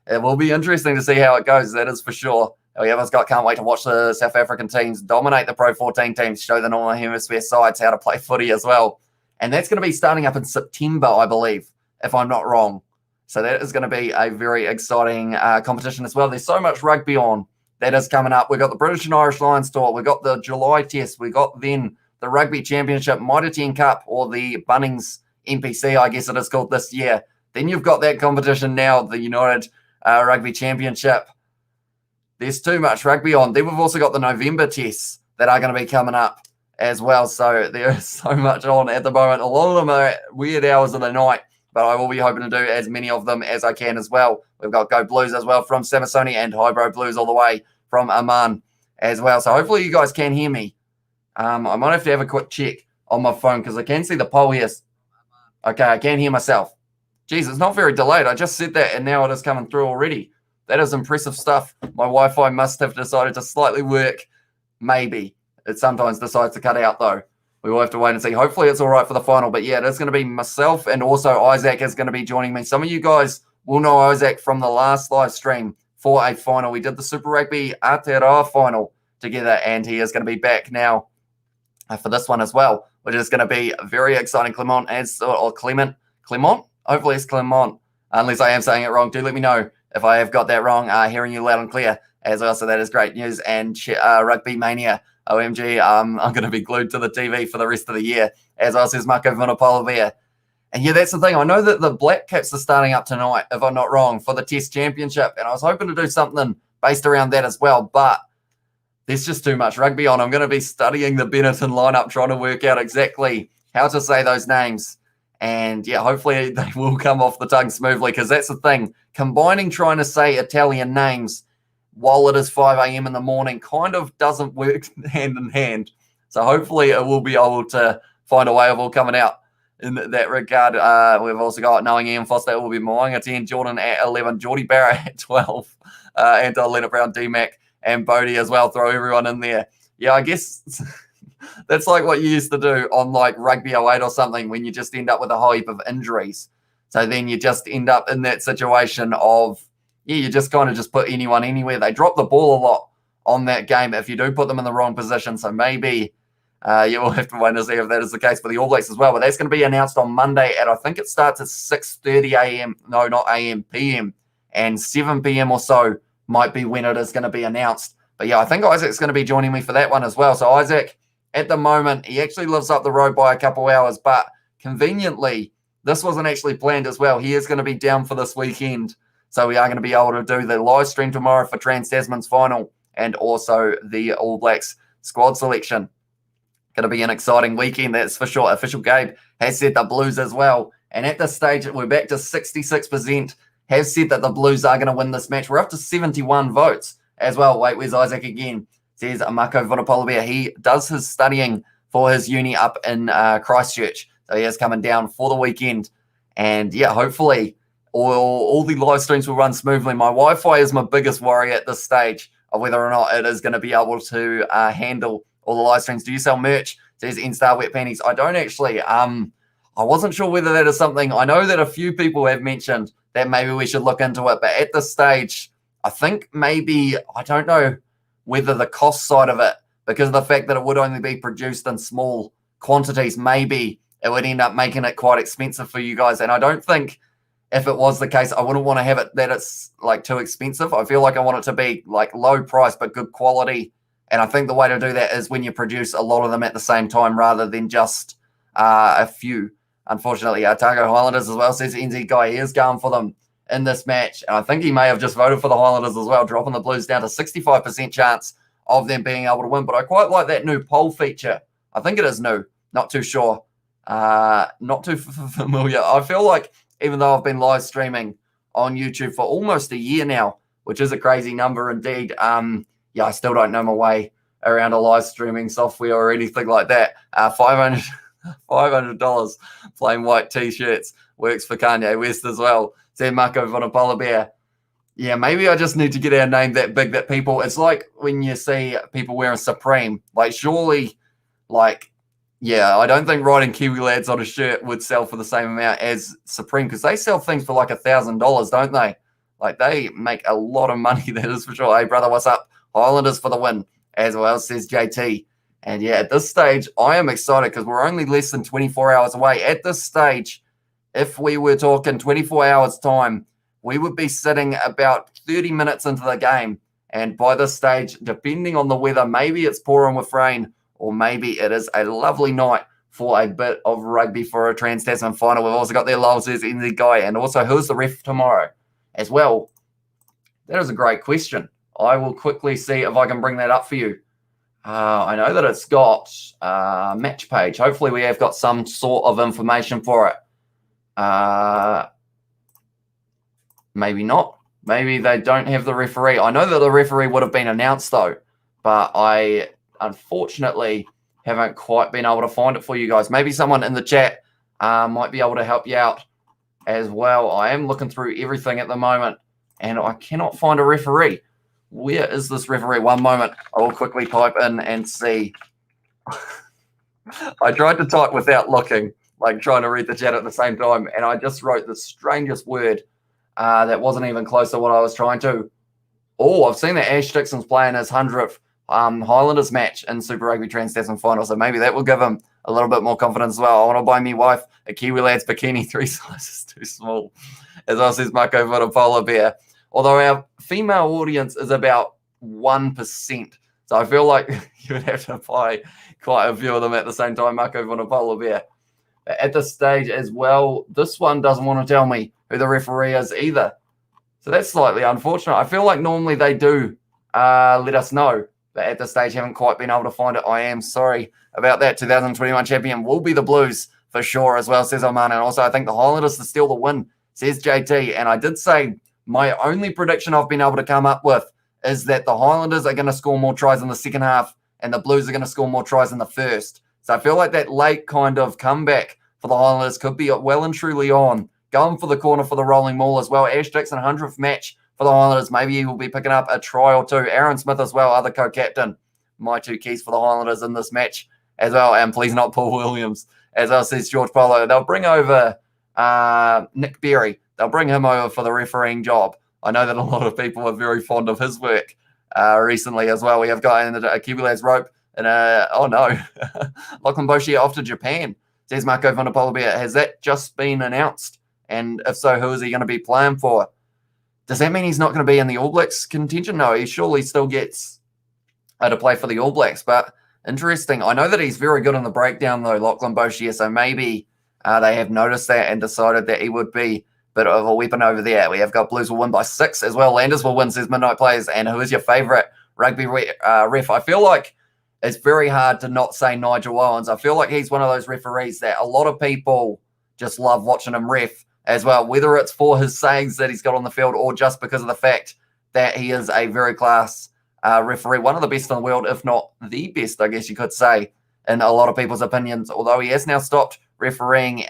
It will be interesting to see how it goes, that is for sure. We can't wait to watch the South African teams dominate the Pro 14 teams, show the Northern Hemisphere sides how to play footy as well. And that's going to be starting up in September, I believe, if I'm not wrong. So that is going to be a very exciting competition as well. There's so much rugby on that is coming up. We've got the British and Irish Lions Tour. We've got the July Test. We've got then the Rugby Championship, Mitre 10 Cup, or the Bunnings NPC, I guess it is called this year. Then you've got that competition now, the United Rugby Championship. There's too much rugby on. Then we've also got the November tests that are going to be coming up as well. So there is so much on at the moment. A lot of them are at weird hours of the night, but I will be hoping to do as many of them as I can as well. We've got Go Blues as well from Samasoni and Hybro Blues all the way from Amman as well. So hopefully you guys can hear me. I might have to have a quick check on my phone because I can see the poll here. Okay, I can hear myself. Jeez, it's not very delayed. I just said that and now it is coming through already. That is impressive stuff. My Wi-Fi must have decided to slightly work. Maybe. It sometimes decides to cut out, though. We will have to wait and see. Hopefully it's all right for the final. But, yeah, it is going to be myself and also Isaac is going to be joining me. Some of you guys will know Isaac from the last live stream for a final. We did the Super Rugby Aotearoa final together, and he is going to be back now for this one as well, which is going to be very exciting. Clement? Hopefully it's Clement, unless I am saying it wrong. Do let me know if I have got that wrong. Hearing you loud and clear as well, so that is great news. And Rugby Mania, OMG, I'm going to be glued to the TV for the rest of the year, as well, says Marco Vinopola there. And yeah, that's the thing. I know that the Black Caps are starting up tonight, if I'm not wrong, for the Test Championship, and I was hoping to do something based around that as well, but there's just too much rugby on. I'm going to be studying the Benetton lineup, trying to work out exactly how to say those names. And yeah, hopefully they will come off the tongue smoothly, because that's the thing. Combining trying to say Italian names while it is 5 a.m. in the morning kind of doesn't work hand in hand. So hopefully it will be able to find a way of all coming out in that regard. We've also got knowing Ian Foster will be Moanga 10, Jordan at 11, Geordie Barrett at 12, and Leonard Brown, D-Mac and Bodie as well. Throw everyone in there. Yeah, I guess that's like what you used to do on like Rugby 08 or something when you just end up with a whole heap of injuries. So then you just end up in that situation of, yeah, you just kind of just put anyone anywhere. They drop the ball a lot on that game if you do put them in the wrong position. So maybe you will have to wait to see if that is the case for the All Blacks as well. But that's going to be announced on Monday at, I think it starts at 6:30 a.m. No, not a.m., p.m. And 7 p.m. or so might be when it is going to be announced. But yeah, I think Isaac's going to be joining me for that one as well. So Isaac, at the moment, he actually lives up the road by a couple hours, but conveniently, this wasn't actually planned as well. He is going to be down for this weekend. So we are going to be able to do the live stream tomorrow for Trans Tasman's final and also the All Blacks squad selection. Going to be an exciting weekend, that's for sure. Official Gabe has said the Blues as well. And at this stage, we're back to 66%. Have said that the Blues are going to win this match. We're up to 71 votes as well. Wait, where's Isaac again? Says Mako Vunapolabia. He does his studying for his uni up in Christchurch. So he is coming down for the weekend. And yeah, hopefully all the live streams will run smoothly. My Wi-Fi is my biggest worry at this stage of whether or not it is going to be able to handle all the live streams. Do you sell merch? Says N-Star Wet Panties. I don't actually. I wasn't sure whether that is something. I know that a few people have mentioned that maybe we should look into it. But at this stage, I think maybe, I don't know whether the cost side of it, because of the fact that it would only be produced in small quantities, maybe it would end up making it quite expensive for you guys. And I don't think if it was the case, I wouldn't want to have it that it's like too expensive. I feel like I want it to be like low price but good quality. And I think the way to do that is when you produce a lot of them at the same time rather than just a few. Unfortunately, Targo Highlanders as well, says NZ Guy. He is going for them in this match. And I think he may have just voted for the Highlanders as well, dropping the Blues down to 65% chance of them being able to win. But I quite like that new poll feature. I think it is new. Not too sure. Not too familiar. I feel like even though I've been live streaming on YouTube for almost a year now, which is a crazy number indeed, yeah, I still don't know my way around a live streaming software or anything like that. $500 plain white T-shirts works for Kanye West as well. Said Marco Vanapola Bear. Yeah, maybe I just need to get our name that big that people, it's like when you see people wearing Supreme, like surely, like, yeah, I don't think writing Kiwi Lads on a shirt would sell for the same amount as Supreme because they sell things for like $1,000, don't they? Like they make a lot of money, that is for sure. Hey, brother, what's up? Highlanders for the win as well, says JT. And yeah, at this stage, I am excited because we're only less than 24 hours away. At this stage, if we were talking 24 hours time, we would be sitting about 30 minutes into the game. And by this stage, depending on the weather, maybe it's pouring with rain or maybe it is a lovely night for a bit of rugby for a Trans Tasman final. We've also got their Lowell says in the guy. And also, who's the ref tomorrow as well? That is a great question. I will quickly see if I can bring that up for you. I know that it's got a match page. Hopefully we have got some sort of information for it. Maybe not. Maybe they don't have the referee. I know that the referee would have been announced though, but I unfortunately haven't quite been able to find it for you guys. Maybe someone in the chat might be able to help you out as well. I am looking through everything at the moment and I cannot find a referee. Where is this referee? One moment. I will quickly type in and see. I tried to type without looking, like trying to read the chat at the same time, and I just wrote the strangest word that wasn't even close to what I was trying to. Oh, I've seen that Ash Dixon's playing his 100th Highlanders match in Super Rugby Trans Tasman final, so maybe that will give him a little bit more confidence as well. I want to buy me wife a Kiwi Lads bikini 3 sizes too small, as well says Marco Votopolo Bear. Although our female audience is about 1%. So I feel like you would have to buy quite a few of them at the same time, Marco Vanapola Bear. At this stage as well, this one doesn't want to tell me who the referee is either. So that's slightly unfortunate. I feel like normally they do let us know, but at this stage haven't quite been able to find it. I am sorry about that. 2021 champion will be the Blues for sure as well, says Oman. And also I think the Highlanders to steal the win, says JT. And I did say, my only prediction I've been able to come up with is that the Highlanders are going to score more tries in the second half and the Blues are going to score more tries in the first. So I feel like that late kind of comeback for the Highlanders could be well and truly on. Going for the corner for the rolling maul as well. Ash Dixon, 100th match for the Highlanders. Maybe he will be picking up a try or two. Aaron Smith as well, other co-captain. My two keys for the Highlanders in this match as well. And please not Paul Williams, as well, says George Polo. They'll bring over Nick Berry. They'll bring him over for the refereeing job. I know that a lot of people are very fond of his work recently as well. We have got in a Kiwi Lads rope. And oh no, Lachlan Boshier off to Japan, says Marco Van der Poelbeer. Has that just been announced? And if so, who is he going to be playing for? Does that mean he's not going to be in the All Blacks contention? No, he surely still gets to play for the All Blacks. But interesting. I know that he's very good in the breakdown, though, Lachlan Boshier. So maybe they have noticed that and decided that he would be a bit of a weapon over there. We have got Blues will win by 6 as well. Landers will win, says Midnight Players. And who is your favourite rugby ref? I feel like it's very hard to not say Nigel Owens. I feel like he's one of those referees that a lot of people just love watching him ref as well, whether it's for his sayings that he's got on the field or just because of the fact that he is a very class referee, one of the best in the world, if not the best, I guess you could say, in a lot of people's opinions, although he has now stopped refereeing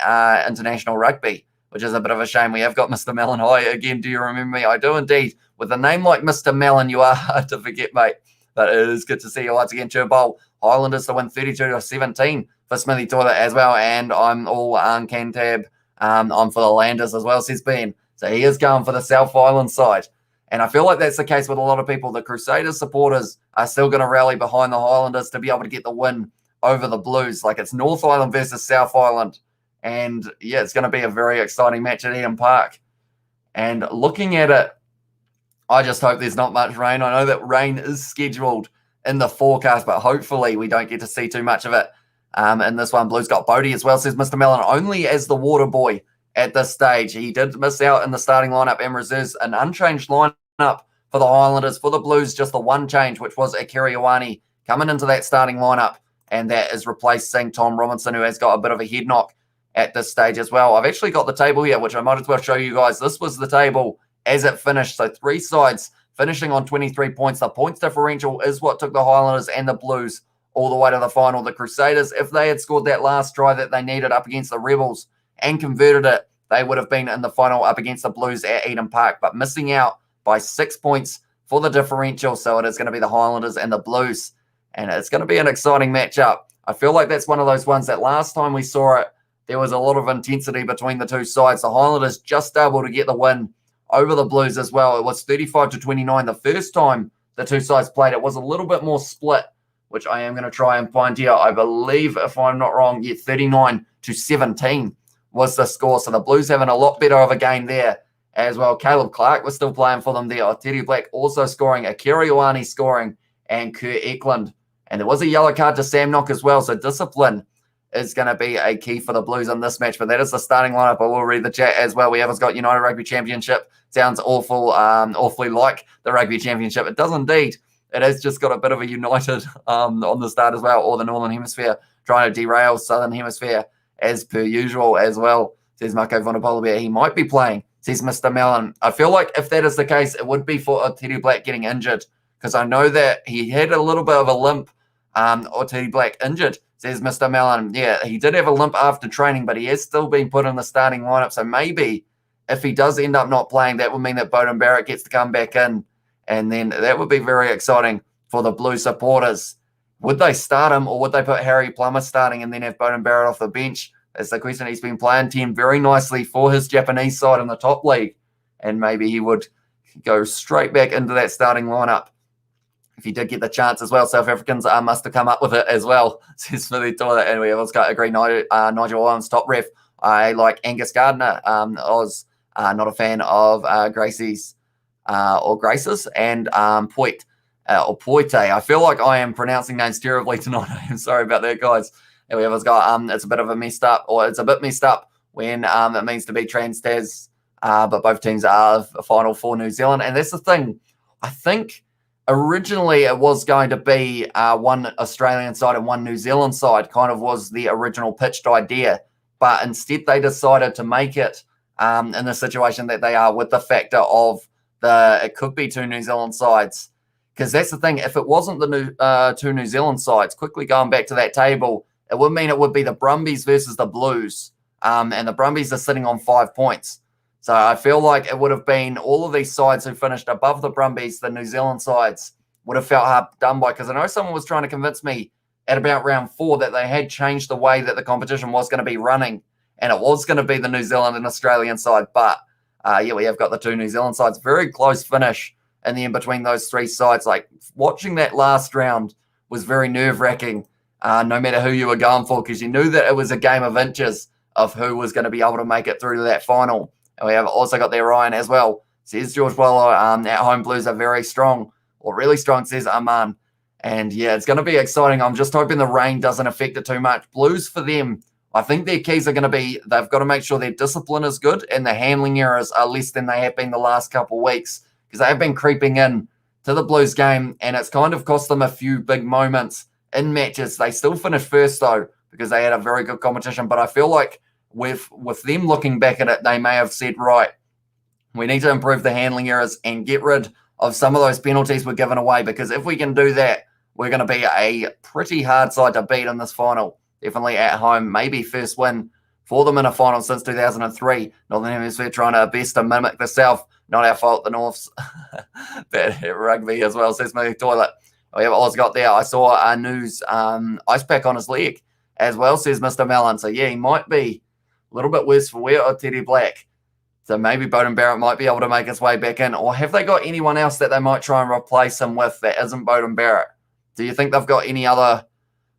international rugby, which is a bit of a shame. We have got Mr. Mellon. Hi again, do you remember me? I do indeed. With a name like Mr. Mellon, you are hard to forget, mate. But it is good to see you once again, Turbo. Highlanders to win 32-17 for Smithy Toilet as well. And I'm all Cantab. I'm for the Landers as well, says Ben. So he is going for the South Island side. And I feel like that's the case with a lot of people. The Crusaders supporters are still going to rally behind the Highlanders to be able to get the win over the Blues. Like it's North Island versus South Island. And yeah, it's going to be a very exciting match at Eden Park. And looking at it, I just hope there's not much rain. I know that rain is scheduled in the forecast, but hopefully we don't get to see too much of it in this one. Blues got Bodie as well, says Mr. Mellon, only as the water boy at this stage. He did miss out in the starting lineup and reserves an unchanged lineup for the Highlanders. For the Blues, just the one change, which was Akira Ioane coming into that starting lineup, and that is replacing Tom Robinson, who has got a bit of a head knock at this stage as well. I've actually got the table here, which I might as well show you guys. This was the table as it finished. So 3 sides finishing on 23 points. The points differential is what took the Highlanders and the Blues all the way to the final. The Crusaders, if they had scored that last try that they needed up against the Rebels and converted it, they would have been in the final up against the Blues at Eden Park, but missing out by 6 points for the differential. So it is going to be the Highlanders and the Blues, and it's going to be an exciting matchup. I feel like that's one of those ones that last time we saw it, there was a lot of intensity between the two sides. The Highlanders just able to get the win over the Blues as well. It was 35-29. The first time the two sides played, it was a little bit more split, which I am going to try and find here. I believe, if I'm not wrong, 39-17 was the score. So the Blues having a lot better of a game there as well. Caleb Clark was still playing for them there. Teddy Black also scoring, Akira Ioane scoring, and Kurt Eklund. And there was a yellow card to Sam Knock as well. So discipline is going to be a key for the Blues in this match. But that is the starting lineup. I will read the chat as well. We have got United Rugby Championship. Sounds awful, awfully like the Rugby Championship. It does indeed. It has just got a bit of a United on the start as well, or the Northern Hemisphere trying to derail Southern Hemisphere as per usual as well, says Marco Van der Poelbeer. He might be playing, says Mr. Mellon. I feel like if that is the case, it would be for Teddy Black getting injured, because I know that he had a little bit of a limp, or Teddy Black injured, says Mr. Mellon. Yeah, he did have a limp after training, but he has still been put in the starting lineup. So maybe if he does end up not playing, that would mean that Beauden Barrett gets to come back in, and then that would be very exciting for the Blue supporters. Would they start him, or would they put Harry Plummer starting and then have Beauden Barrett off the bench? That's the question. He's been playing 10 very nicely for his Japanese side in the top league, and maybe he would go straight back into that starting lineup if he did get the chance as well. South Africans must have come up with it as well, says Smithy Toilet. And we have also agreed Nigel Owens, top ref. I like Angus Gardner. I was not a fan of Gracie's or Grace's, and Poit or Poite. I feel like I am pronouncing names terribly tonight. I'm sorry about that, guys. And we have got it's a bit of a messed up, or it's a bit messed up when it means to be Trans Tas, but both teams are a final for New Zealand. And that's the thing. I think originally it was going to be one Australian side and one New Zealand side, kind of was the original pitched idea. But instead they decided to make it in the situation that they are, with the factor of it could be 2 New Zealand sides. Because that's the thing. If it wasn't the 2 New Zealand sides, quickly going back to that table, it would mean it would be the Brumbies versus the Blues. And the Brumbies are sitting on 5 points. So I feel like it would have been all of these sides who finished above the Brumbies, the New Zealand sides, would have felt hard done by, because I know someone was trying to convince me at about round 4 that they had changed the way that the competition was going to be running, and it was going to be the New Zealand and Australian side. But we have got the 2 New Zealand sides. Very close finish in the end between those 3 sides. Like, watching that last round was very nerve-wracking, no matter who you were going for, because you knew that it was a game of inches of who was going to be able to make it through to that final. And we have also got there Ryan as well. Says George Wallow, at home Blues are very strong, or really strong, says Aman. And yeah, it's going to be exciting. I'm just hoping the rain doesn't affect it too much. Blues, for them, I think their keys are going to be, they've got to make sure their discipline is good and the handling errors are less than they have been the last couple of weeks, because they have been creeping in to the Blues game, and it's kind of cost them a few big moments in matches. They still finished first, though, because they had a very good competition. But I feel like with them looking back at it, they may have said, right, we need to improve the handling errors and get rid of some of those penalties we're giving away, because if we can do that, we're going to be a pretty hard side to beat in this final. Definitely at home, maybe first win for them in a final since 2003. Northern Hemisphere trying their best to mimic the South. Not our fault, the North's bad at rugby as well, says Millie Toilet. We have Oz got there. I saw a news ice pack on his leg as well, says Mr. Mellon. So yeah, he might be a little bit worse for wear, or Teddy Black. So maybe Beauden Barrett might be able to make his way back in. Or have they got anyone else that they might try and replace him with that isn't Beauden Barrett? Do you think they've got any other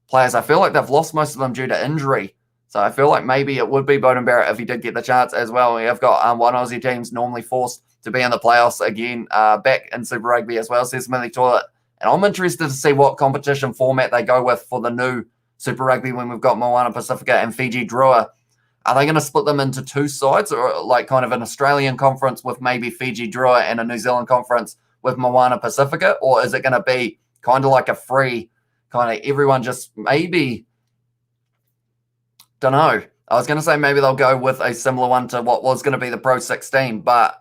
players? I feel like they've lost most of them due to injury. So I feel like maybe it would be Beauden Barrett if he did get the chance as well. We have got one Aussie team's normally forced to be in the playoffs again, back in Super Rugby as well, says Millie Toilet. And I'm interested to see what competition format they go with for the new Super Rugby when we've got Moana Pacifica and Fiji Drua. Are they going to split them into 2 sides, or like kind of an Australian conference with maybe Fiji Drua and a New Zealand conference with Moana Pacifica? Or is it going to be kind of like a free, kind of everyone just maybe, don't know. I was going to say maybe they'll go with a similar one to what was going to be the Pro 16, but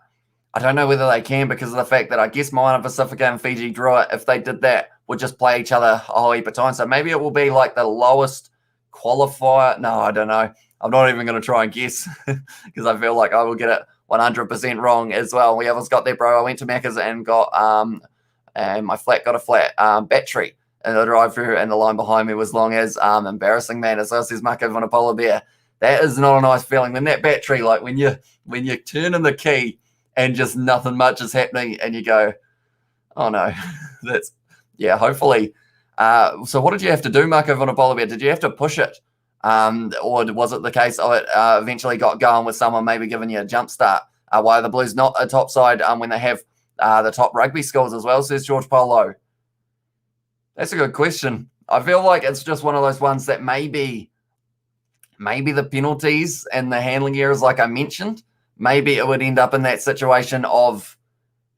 I don't know whether they can, because of the fact that I guess Moana Pacifica and Fiji Drua, if they did that, would just play each other a whole heap of times. So maybe it will be like the lowest qualifier. No, I don't know. I'm not even going to try and guess because I feel like I will get it 100% wrong as well. We haven't got there, bro. I went to Macca's and got and my flat got a flat battery in the drive-through, and the line behind me was long as embarrassing, man. As well, says Marco on a polar bear. That is not a nice feeling. When that battery, like when you turn in the key and just nothing much is happening, and you go, oh no, that's, yeah, hopefully. So what did you have to do, Marco on a polar bear? Did you have to push it? Or was it the case of it eventually got going with someone maybe giving you a jump start? Why are the Blues not a top side when they have the top rugby scores as well, says George Polo? That's a good question. I feel like it's just one of those ones that maybe the penalties and the handling errors, like I mentioned, maybe it would end up in that situation of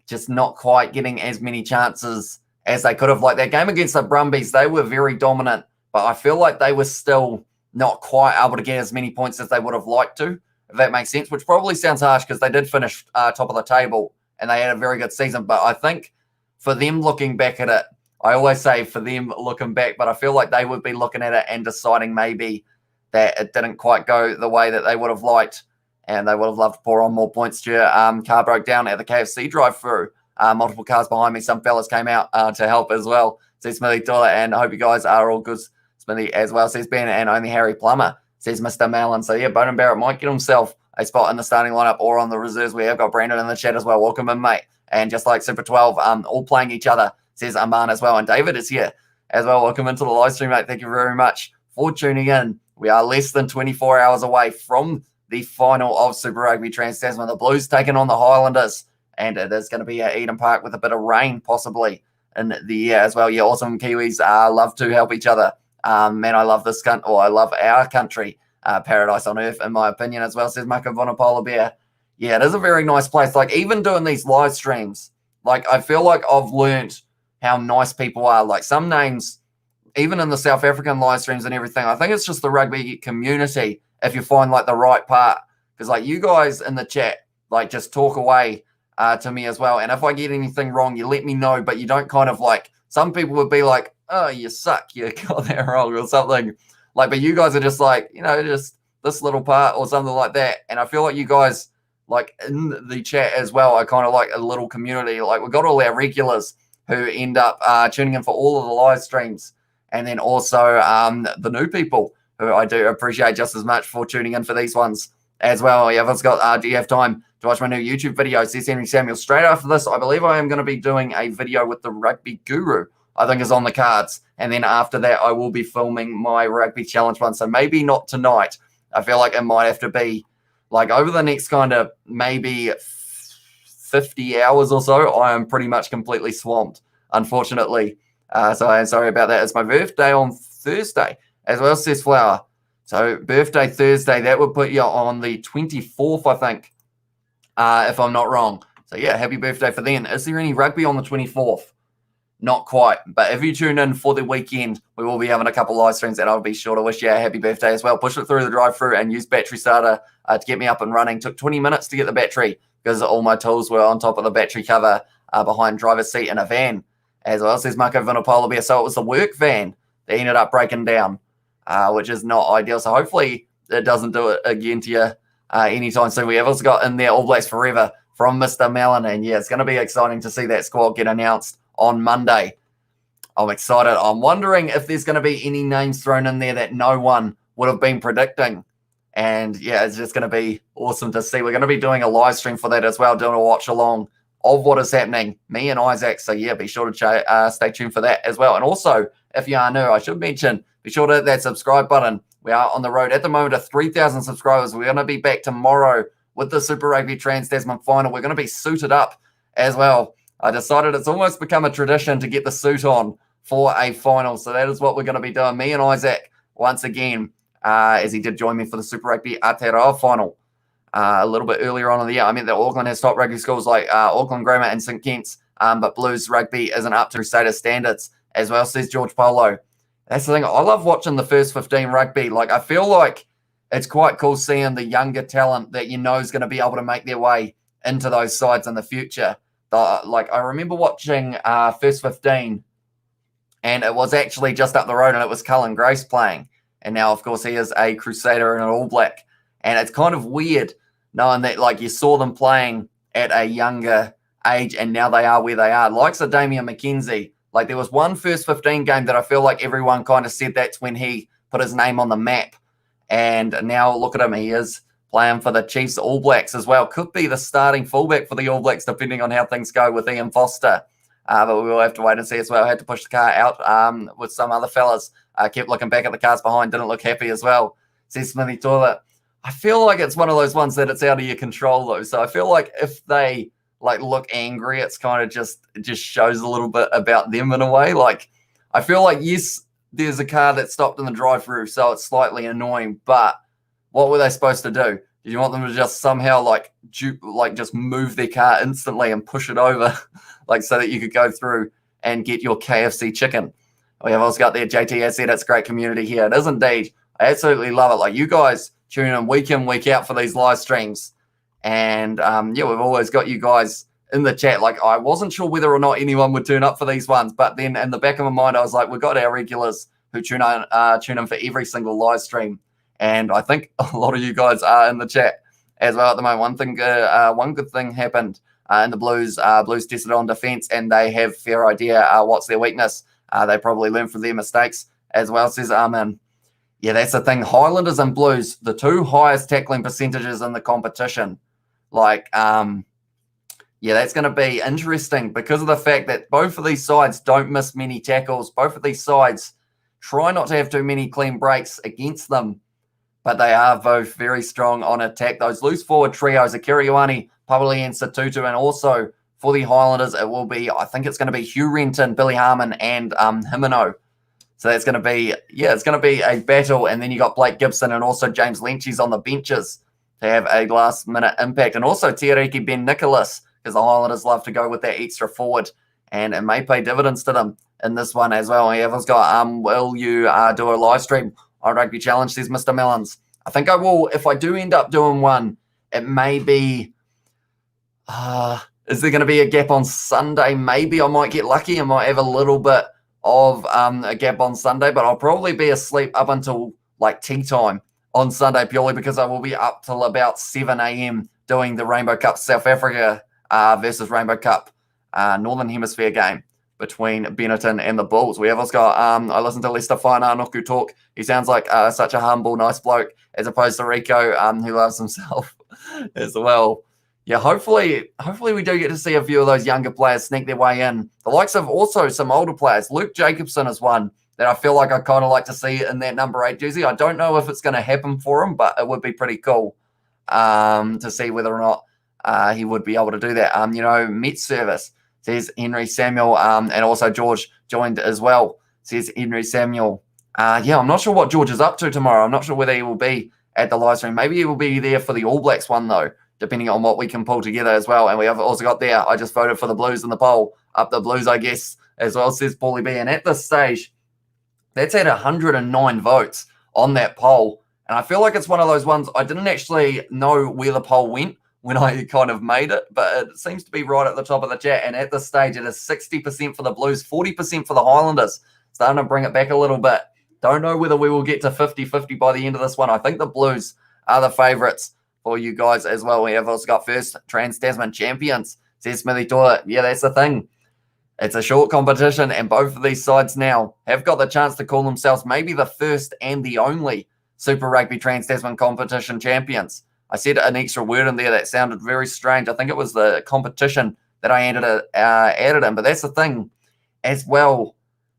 just not quite getting as many chances as they could have. Like that game against the Brumbies, they were very dominant, but I feel like they were still not quite able to get as many points as they would have liked to, if that makes sense, which probably sounds harsh because they did finish top of the table and they had a very good season. But I think for them looking back at it, I always say for them looking back, but I feel like they would be looking at it and deciding maybe that it didn't quite go the way that they would have liked, and they would have loved to pour on more points. Car broke down at the KFC drive-through. Multiple cars behind me. Some fellas came out to help as well. Says Smithy Toilet, and I hope you guys are all good. Smithy as well, says Ben, and only Harry Plummer, says Mr. Mellon. So yeah, Beauden Barrett might get himself a spot in the starting lineup or on the reserves. We have got Brandon in the chat as well. Welcome in, mate. And just like Super 12, all playing each other, says Aman as well. And David is here as well. Welcome into the live stream, mate. Thank you very much for tuning in. We are less than 24 hours away from the final of Super Rugby Trans Tasman. The Blues taking on the Highlanders, and it is going to be at Eden Park with a bit of rain possibly in the year as well. Yeah, awesome. Kiwis love to help each other. Man, I love this country, or I love our country. Paradise on earth, in my opinion, as well, says Marco Vonapola Bear. Yeah, it is a very nice place. Like, even doing these live streams, like, I feel like I've learned how nice people are. Like, some names, even in the South African live streams and everything, I think it's just the rugby community, if you find, like, the right part. Because, like, you guys in the chat, like, just talk away to me as well. And if I get anything wrong, you let me know, but you don't kind of, like, some people would be like, oh, you suck, you got that wrong or something. Like, but you guys are just like, you know, just this little part or something like that. And I feel like you guys like in the chat as well, I kind of like a little community. Like we've got all our regulars who end up tuning in for all of the live streams, and then also the new people who I do appreciate just as much for tuning in for these ones as well. Yeah, I've got, do you have time to watch my new YouTube video? Says Henry Samuel. Straight after this, I believe I am going to be doing a video with the Rugby Guru, I think is on the cards. And then after that, I will be filming my Rugby Challenge one. So maybe not tonight. I feel like it might have to be like over the next kind of maybe 50 hours or so. I am pretty much completely swamped, unfortunately. So I'm sorry about that. It's my birthday on Thursday as well, says Flower. So birthday Thursday, that would put you on the 24th, I think, if I'm not wrong. So yeah, happy birthday for then. Is there any rugby on the 24th? Not quite. But if you tune in for the weekend, we will be having a couple live streams, and I'll be sure to wish you a happy birthday as well. Push it through the drive-through and use battery starter to get me up and running. Took 20 minutes to get the battery because all my tools were on top of the battery cover behind driver's seat in a van. As well, says Marco Vinopola Bear. So it was the work van that ended up breaking down, which is not ideal. So hopefully it doesn't do it again to you anytime soon. We have also got in there All Blacks Forever from Mr. Mellon. And yeah, it's going to be exciting to see that squad get announced on Monday. I'm excited. I'm wondering if there's going to be any names thrown in there that no one would have been predicting. And yeah, it's just going to be awesome to see. We're going to be doing a live stream for that as well, doing a watch along of what is happening, me and Isaac. So yeah, be sure to stay tuned for that as well. And also, if you are new, I should mention, be sure to hit that subscribe button. We are on the road at the moment to 3,000 subscribers. We're going to be back tomorrow with the Super Rugby Trans Tasman final. We're going to be suited up as well. I decided it's almost become a tradition to get the suit on for a final. So that is what we're going to be doing. Me and Isaac, once again, as he did join me for the Super Rugby Aotearoa final a little bit earlier on in the year. I mean, that Auckland has top rugby schools like Auckland Grammar and St Kitts, but Blues rugby isn't up to Crusader standards as well, says George Polo. That's the thing. I love watching the first 15 rugby. Like, I feel like it's quite cool seeing the younger talent that you know is going to be able to make their way into those sides in the future. Like, I remember watching first 15, and it was actually just up the road, and it was Cullen Grace playing. And now, of course, he is a Crusader and an All Black. And it's kind of weird knowing that, like, you saw them playing at a younger age, and now they are where they are. Likes of Damian McKenzie. Like, there was one first 15 game that I feel like everyone kind of said that's when he put his name on the map. And now look at him. He is playing for the Chiefs All Blacks as well. Could be the starting fullback for the All Blacks, depending on how things go with Ian Foster. But we will have to wait and see as well. I had to push the car out with some other fellas. Kept looking back at the cars behind. Didn't look happy as well. Says Smithy Toilet. I feel like it's one of those ones that it's out of your control, though. So I feel like if they like look angry, it's kind of it just shows a little bit about them in a way. Like, I feel like, yes, there's a car that stopped in the drive-through, so it's slightly annoying. But what were they supposed to do? Did you want them to just somehow just move their car instantly and push it over, like so that you could go through and get your KFC chicken? We have also got there. JT has said it's a great community here. It is indeed. I absolutely love it. Like, you guys tune in, week out for these live streams. And, yeah, we've always got you guys in the chat. Like, I wasn't sure whether or not anyone would turn up for these ones. But then in the back of my mind, I was like, we've got our regulars who tune in for every single live stream. And I think a lot of you guys are in the chat as well at the moment. One good thing happened in the Blues. Blues tested on defence, and they have fair idea what's their weakness. They probably learn from their mistakes as well, says Armin. Yeah, that's the thing. Highlanders and Blues, the two highest tackling percentages in the competition. Like, yeah, that's going to be interesting because of the fact that both of these sides don't miss many tackles. Both of these sides try not to have too many clean breaks against them, but they are both very strong on attack. Those loose forward trios are Kiriwani, Pawali and Satutu, and also for the Highlanders, it will be, I think it's going to be Hugh Renton, Billy Harmon, and Himeno. So that's going to be, yeah, it's going to be a battle. And then you got Blake Gibson and also James Lynch's on the benches to have a last-minute impact. And also Tiariki Ben Nicholas, because the Highlanders love to go with that extra forward. And it may pay dividends to them in this one as well. And everyone's got, will you do a live stream on Rugby Challenge, says Mr. Mellons. I think I will. If I do end up doing one, it may be, is there going to be a gap on Sunday? Maybe I might get lucky. I might have a little bit of a gap on Sunday, but I'll probably be asleep up until like tea time on Sunday, purely because I will be up till about 7 a.m. doing the Rainbow Cup South Africa versus Rainbow Cup Northern Hemisphere game between Benetton and the Bulls. We have also got, I listened to Lester Whainanoku talk. He sounds like such a humble, nice bloke, as opposed to Rico, who loves himself as well. Yeah, hopefully we do get to see a few of those younger players sneak their way in. The likes of also some older players. Luke Jacobson is one that I feel like I kind of like to see in that number 8 jersey. I don't know if it's going to happen for him, but it would be pretty cool to see whether or not he would be able to do that. Met service, says Henry Samuel, and also George joined as well, says Henry Samuel. I'm not sure what George is up to tomorrow. I'm not sure whether he will be at the live stream. Maybe he will be there for the All Blacks one, though, depending on what we can pull together as well. And we have also got there, I just voted for the Blues in the poll. Up the Blues, I guess, as well, says Paulie B. And at this stage, that's at 109 votes on that poll. And I feel like it's one of those ones, I didn't actually know where the poll went when I kind of made it, but it seems to be right at the top of the chat. And at this stage, it is 60% for the Blues, 40% for the Highlanders. Starting to bring it back a little bit. Don't know whether we will get to 50-50 by the end of this one. I think the Blues are the favourites for you guys as well. We have also got first Trans Tasman champions, says Smithy Toilet. Yeah, that's the thing. It's a short competition, and both of these sides now have got the chance to call themselves maybe the first and the only Super Rugby Trans Tasman competition champions. I said an extra word in there that sounded very strange. I think it was the competition that I added in, but that's the thing as well.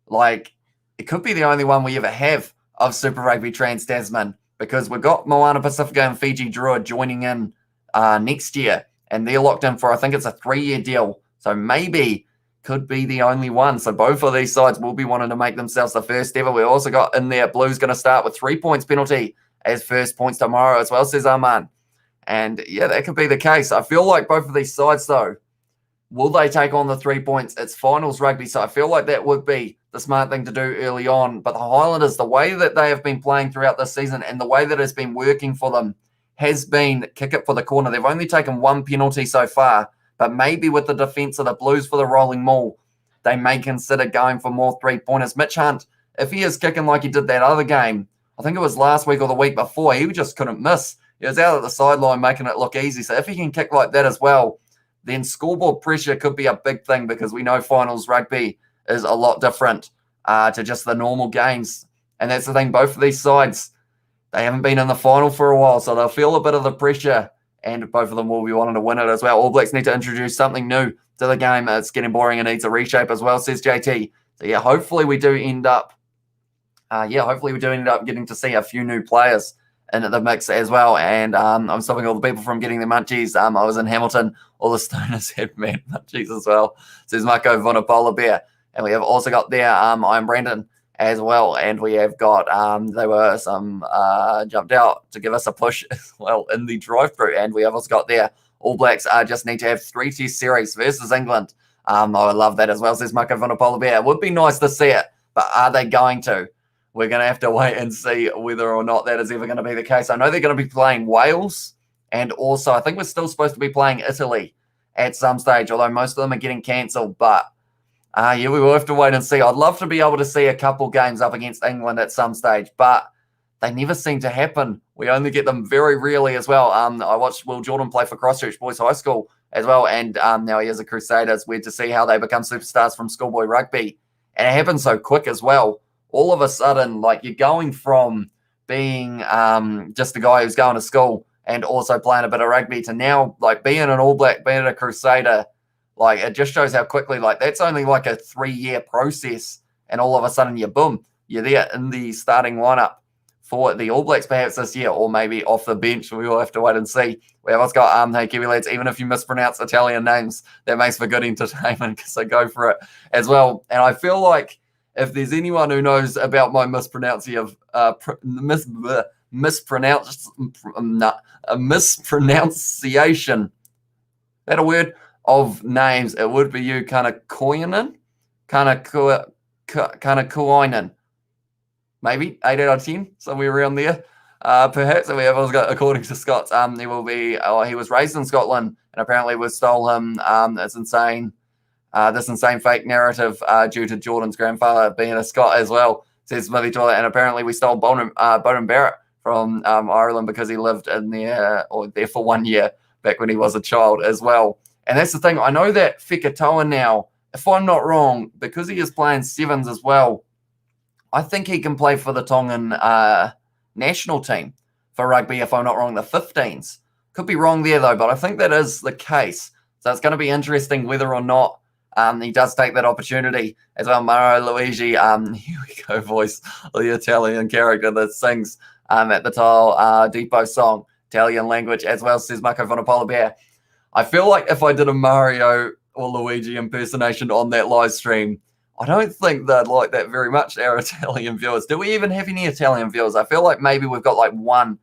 Like, it could be the only one we ever have of Super Rugby Trans Tasman, because we've got Moana Pacifica and Fiji Drua joining in next year, and they're locked in for, I think it's a 3-year deal. So maybe could be the only one. So both of these sides will be wanting to make themselves the first ever. We also got in there, Blues going to start with 3 points penalty as first points tomorrow as well, says Arman. And yeah, that could be the case. I feel like both of these sides, though, will they take on the 3 points? It's finals rugby, so I feel like that would be the smart thing to do early on. But the Highlanders, the way that they have been playing throughout this season and the way that it's been working for them has been kick it for the corner. They've only taken 1 penalty so far, but maybe with the defence of the Blues for the rolling maul, they may consider going for more 3-pointers. Mitch Hunt, if he is kicking like he did that other game, I think it was last week or the week before, he just couldn't miss. He was out at the sideline making it look easy. So if he can kick like that as well, then scoreboard pressure could be a big thing, because we know finals rugby is a lot different to just the normal games. And that's the thing, both of these sides, they haven't been in the final for a while, so they'll feel a bit of the pressure, and both of them will be wanting to win it as well. All Blacks need to introduce something new to the game. It's getting boring and needs a reshape as well, says JT. So yeah, hopefully we do end up getting to see a few new players in the mix as well. And I'm stopping all the people from getting the munchies. I was in Hamilton. All the stoners had mad munchies as well, says Marco Vonapola Bear. And we have also got there, I'm Brandon as well. And we have got, there were some jumped out to give us a push as well in the drive-through. And we have also got there, All Blacks just need to have 3 test series versus England. I would love that as well, says Marco Vonapola Bear. It would be nice to see it, but are they going to? We're going to have to wait and see whether or not that is ever going to be the case. I know they're going to be playing Wales, and also I think we're still supposed to be playing Italy at some stage, although most of them are getting cancelled. But we will have to wait and see. I'd love to be able to see a couple games up against England at some stage, but they never seem to happen. We only get them very rarely as well. I watched Will Jordan play for Christchurch Boys High School as well, and now he is a Crusader. It's weird to see how they become superstars from schoolboy rugby, and it happens so quick as well. All of a sudden, like, you're going from being just a guy who's going to school and also playing a bit of rugby to now, like, being an All Black, being a Crusader. Like, it just shows how quickly, like, that's only like a 3-year process, and all of a sudden you're there in the starting lineup for the All Blacks perhaps this year, or maybe off the bench. We will have to wait and see. We have also got, hey, Kiwi lads, even if you mispronounce Italian names, that makes for good entertainment, so go for it as well. And I feel like if there's anyone who knows about my mispronunciation that a word of names, it would be you, Kanakoinen, maybe 8 out of 10, somewhere around there. Perhaps. We have also got, according to Scott, there will be. He was raised in Scotland, and apparently we stole him. It's insane. This insane fake narrative due to Jordan's grandfather being a Scot as well, says Smithy Toilet. And apparently we stole Bowden Barrett from Ireland because he lived in there for 1 year back when he was a child as well. And that's the thing. I know that Fekatoa now, if I'm not wrong, because he is playing sevens as well, I think he can play for the Tongan national team for rugby, if I'm not wrong, the 15s. Could be wrong there, though, but I think that is the case. So it's going to be interesting whether or not he does take that opportunity as well. Mario Luigi, here we go, voice, the Italian character that sings at the Tile Depot song, Italian language, as well, says Marco Vonapolabere. I feel like if I did a Mario or Luigi impersonation on that live stream, I don't think they'd like that very much, our Italian viewers. Do we even have any Italian viewers? I feel like maybe we've got like one.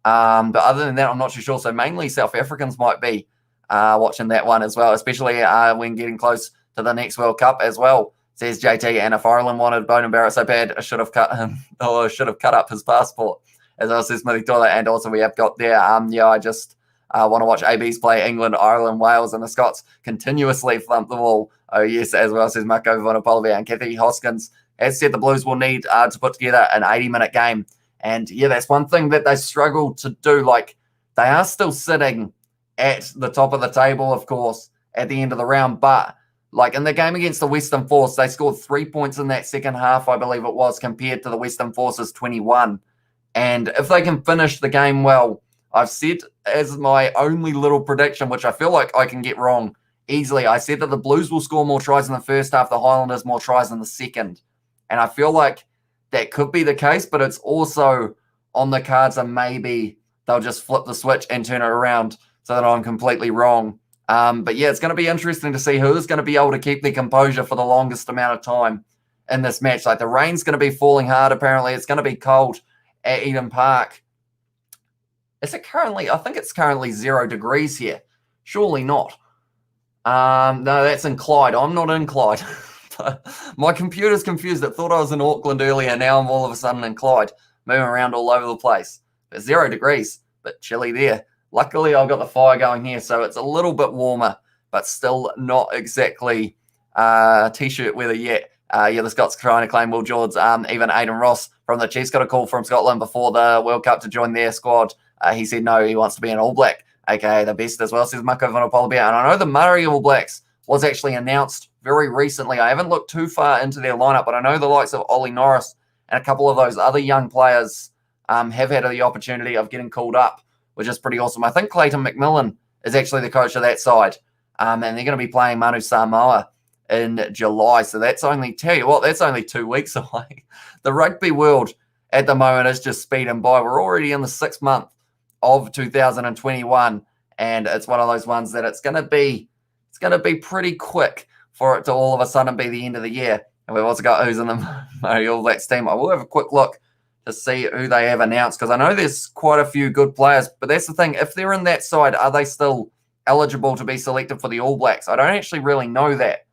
But other than that, I'm not too sure. So mainly South Africans might be watching that one as well, especially when getting close to the next World Cup as well, says JT. And if Ireland wanted Bone and Barrett so bad, I should have cut him, or should have cut up his passport, as well, says Smithy Toilet. And also we have got there, I just want to watch ABs play England, Ireland, Wales, and the Scots continuously thump the wall. Oh, yes, as well, says Marco Vonapolabere. And Kathy Hoskins has said the Blues will need to put together an 80-minute game. And, yeah, that's one thing that they struggle to do. Like, they are still sitting at the top of the table, of course, at the end of the round. But, like, in the game against the Western Force, they scored 3 points in that second half, I believe it was, compared to the Western Force's 21. And if they can finish the game well, I've said as my only little prediction, which I feel like I can get wrong easily, I said that the Blues will score more tries in the first half, the Highlanders more tries in the second. And I feel like that could be the case, but it's also on the cards and maybe they'll just flip the switch and turn it around so that I'm completely wrong. But yeah, it's going to be interesting to see who's going to be able to keep their composure for the longest amount of time in this match. Like, the rain's going to be falling hard, apparently. It's going to be cold at Eden Park. Is it currently? I think it's currently 0 degrees here. Surely not. No, that's in Clyde. I'm not in Clyde. My computer's confused. It thought I was in Auckland earlier. Now I'm all of a sudden in Clyde, moving around all over the place. But 0 degrees, but chilly there. Luckily, I've got the fire going here, so it's a little bit warmer, but still not exactly T-shirt weather yet. The Scots trying to claim Will George. Even Aidan Ross from the Chiefs got a call from Scotland before the World Cup to join their squad. He said no, he wants to be an All Black, aka the best as well, says Marco Vonapolabere. And I know the Māori All Blacks was actually announced very recently. I haven't looked too far into their lineup, but I know the likes of Ollie Norris and a couple of those other young players have had the opportunity of getting called up, which is pretty awesome. I think Clayton McMillan is actually the coach of that side, and they're going to be playing Manu Samoa in July. So that's only, tell you what, that's only 2 weeks away. The rugby world at the moment is just speeding by. We're already in the 6th month of 2021, and it's one of those ones that it's going to be pretty quick for it to all of a sudden be the end of the year. And we've also got who's in the Māori All Blacks team. I will have a quick look to see who they have announced, because I know there's quite a few good players. But that's the thing. If they're in that side, are they still eligible to be selected for the All Blacks? I don't actually really know that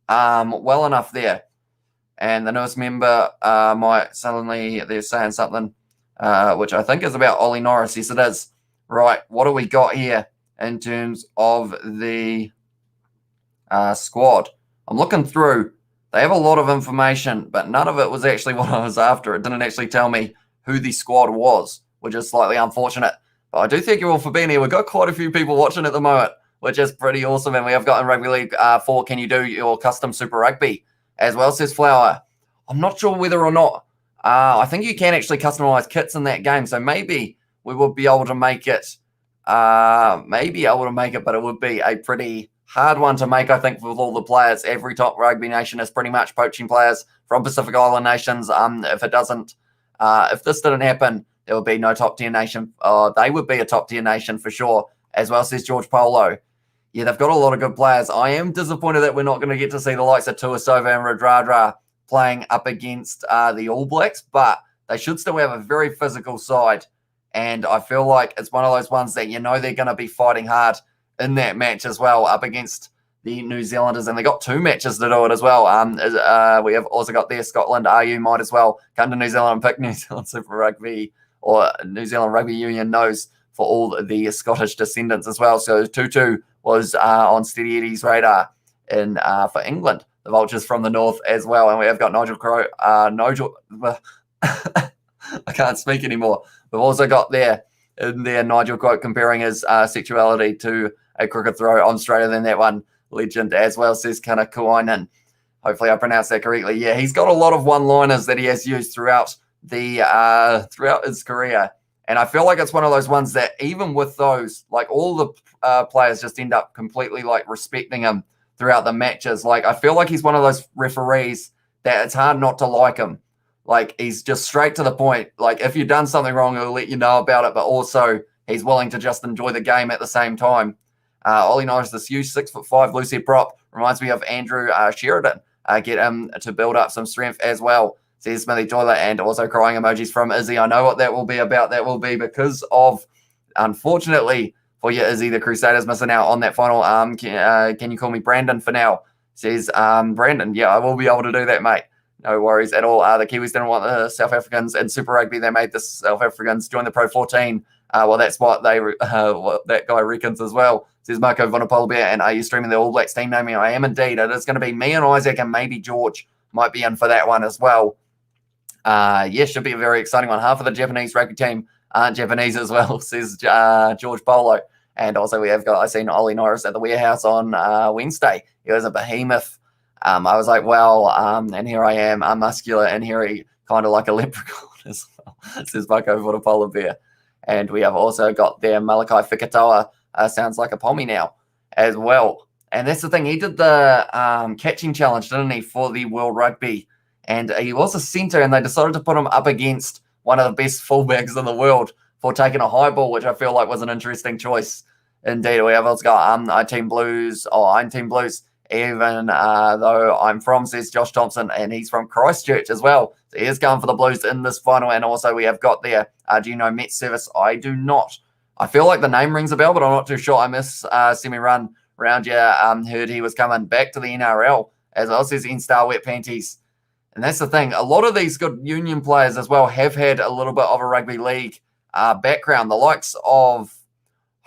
well enough there. And the newest member might suddenly, they're saying something, which I think is about Ollie Norris. Yes, it is. Right, what do we got here in terms of the squad? I'm looking through. They have a lot of information, but none of it was actually what I was after. It didn't actually tell me who the squad was, which is slightly unfortunate. But I do thank you all for being here. We've got quite a few people watching at the moment, which is pretty awesome. And we have got in Rugby League 4, can you do your custom Super Rugby as well, says Flower. I'm not sure whether or not. I think you can actually customize kits in that game. So maybe we would be able to make it. But it would be a pretty hard one to make, I think, with all the players. Every top rugby nation is pretty much poaching players from Pacific Island nations. If this didn't happen, there would be no top tier nation. They would be a top tier nation for sure, as well, says George Polo. Yeah, they've got a lot of good players. I am disappointed that we're not going to get to see the likes of Tuasova and Radradra playing up against the All Blacks, but they should still have a very physical side. And I feel like it's one of those ones that they're going to be fighting hard in that match as well, up against the New Zealanders. And they got 2 matches to do it as well. We have also got there Scotland. You might as well come to New Zealand and pick New Zealand Super Rugby, or New Zealand Rugby Union knows for all the Scottish descendants as well. So Tutu was on Steady Eddie's radar for England, the Vultures from the North as well. And we have got Nigel Crow. I can't speak anymore. We've also got there in there. Nigel quote comparing his sexuality to a cricket throw. I'm straighter than that one. Legend as well, says Kanakuainen. Hopefully I pronounced that correctly. Yeah, he's got a lot of one-liners that he has used throughout his career. And I feel like it's one of those ones that even with those, like all the players just end up completely like respecting him throughout the matches. Like I feel like he's one of those referees that it's hard not to like him. Like he's just straight to the point. Like if you've done something wrong, he'll let you know about it, but also he's willing to just enjoy the game at the same time. Ollie Norris, this huge 6'5" loose prop, reminds me of Andrew Sheridan. Get him to build up some strength as well. Says Smithy Toilet, and also crying emojis from Izzy. I know what that will be about. That will be because of, unfortunately for you, Izzy, the Crusaders missing out on that final. Can you call me Brandon for now? Says Brandon. Yeah, I will be able to do that, mate. No worries at all. The Kiwis didn't want the South Africans in Super Rugby. They made the South Africans join the Pro 14. Well, that's what what that guy reckons as well. Says Marco Vonapolbear, and are you streaming the All Blacks team naming? I am indeed. It is going to be me and Isaac and maybe George might be in for that one as well. Yeah, should be a very exciting one. Half of the Japanese rugby team aren't Japanese as well, says George Polo. And also I seen Ollie Norris at the warehouse on Wednesday. He was a behemoth. I was like, well, and here I am, I'm muscular, and here he kind of like a leprechaun as well, says Marco Vonapolbear. And we have also got there Malachi Fikatoa, sounds like a pommy now as well. And that's the thing. He did the catching challenge, didn't he, for the World Rugby? And he was a centre, and they decided to put him up against one of the best fullbacks in the world for taking a high ball, which I feel like was an interesting choice. Indeed, we have also got I'm Team Blues, even though I'm from, says Josh Thompson, and he's from Christchurch as well. So he is going for the Blues in this final. And also we have got there, do you know Met Service? I do not. I feel like the name rings a bell, but I'm not too sure. I miss semi-run around here. Heard he was coming back to the NRL as well, says N-Star Wet Panties. And that's the thing. A lot of these good union players as well have had a little bit of a rugby league background. The likes of,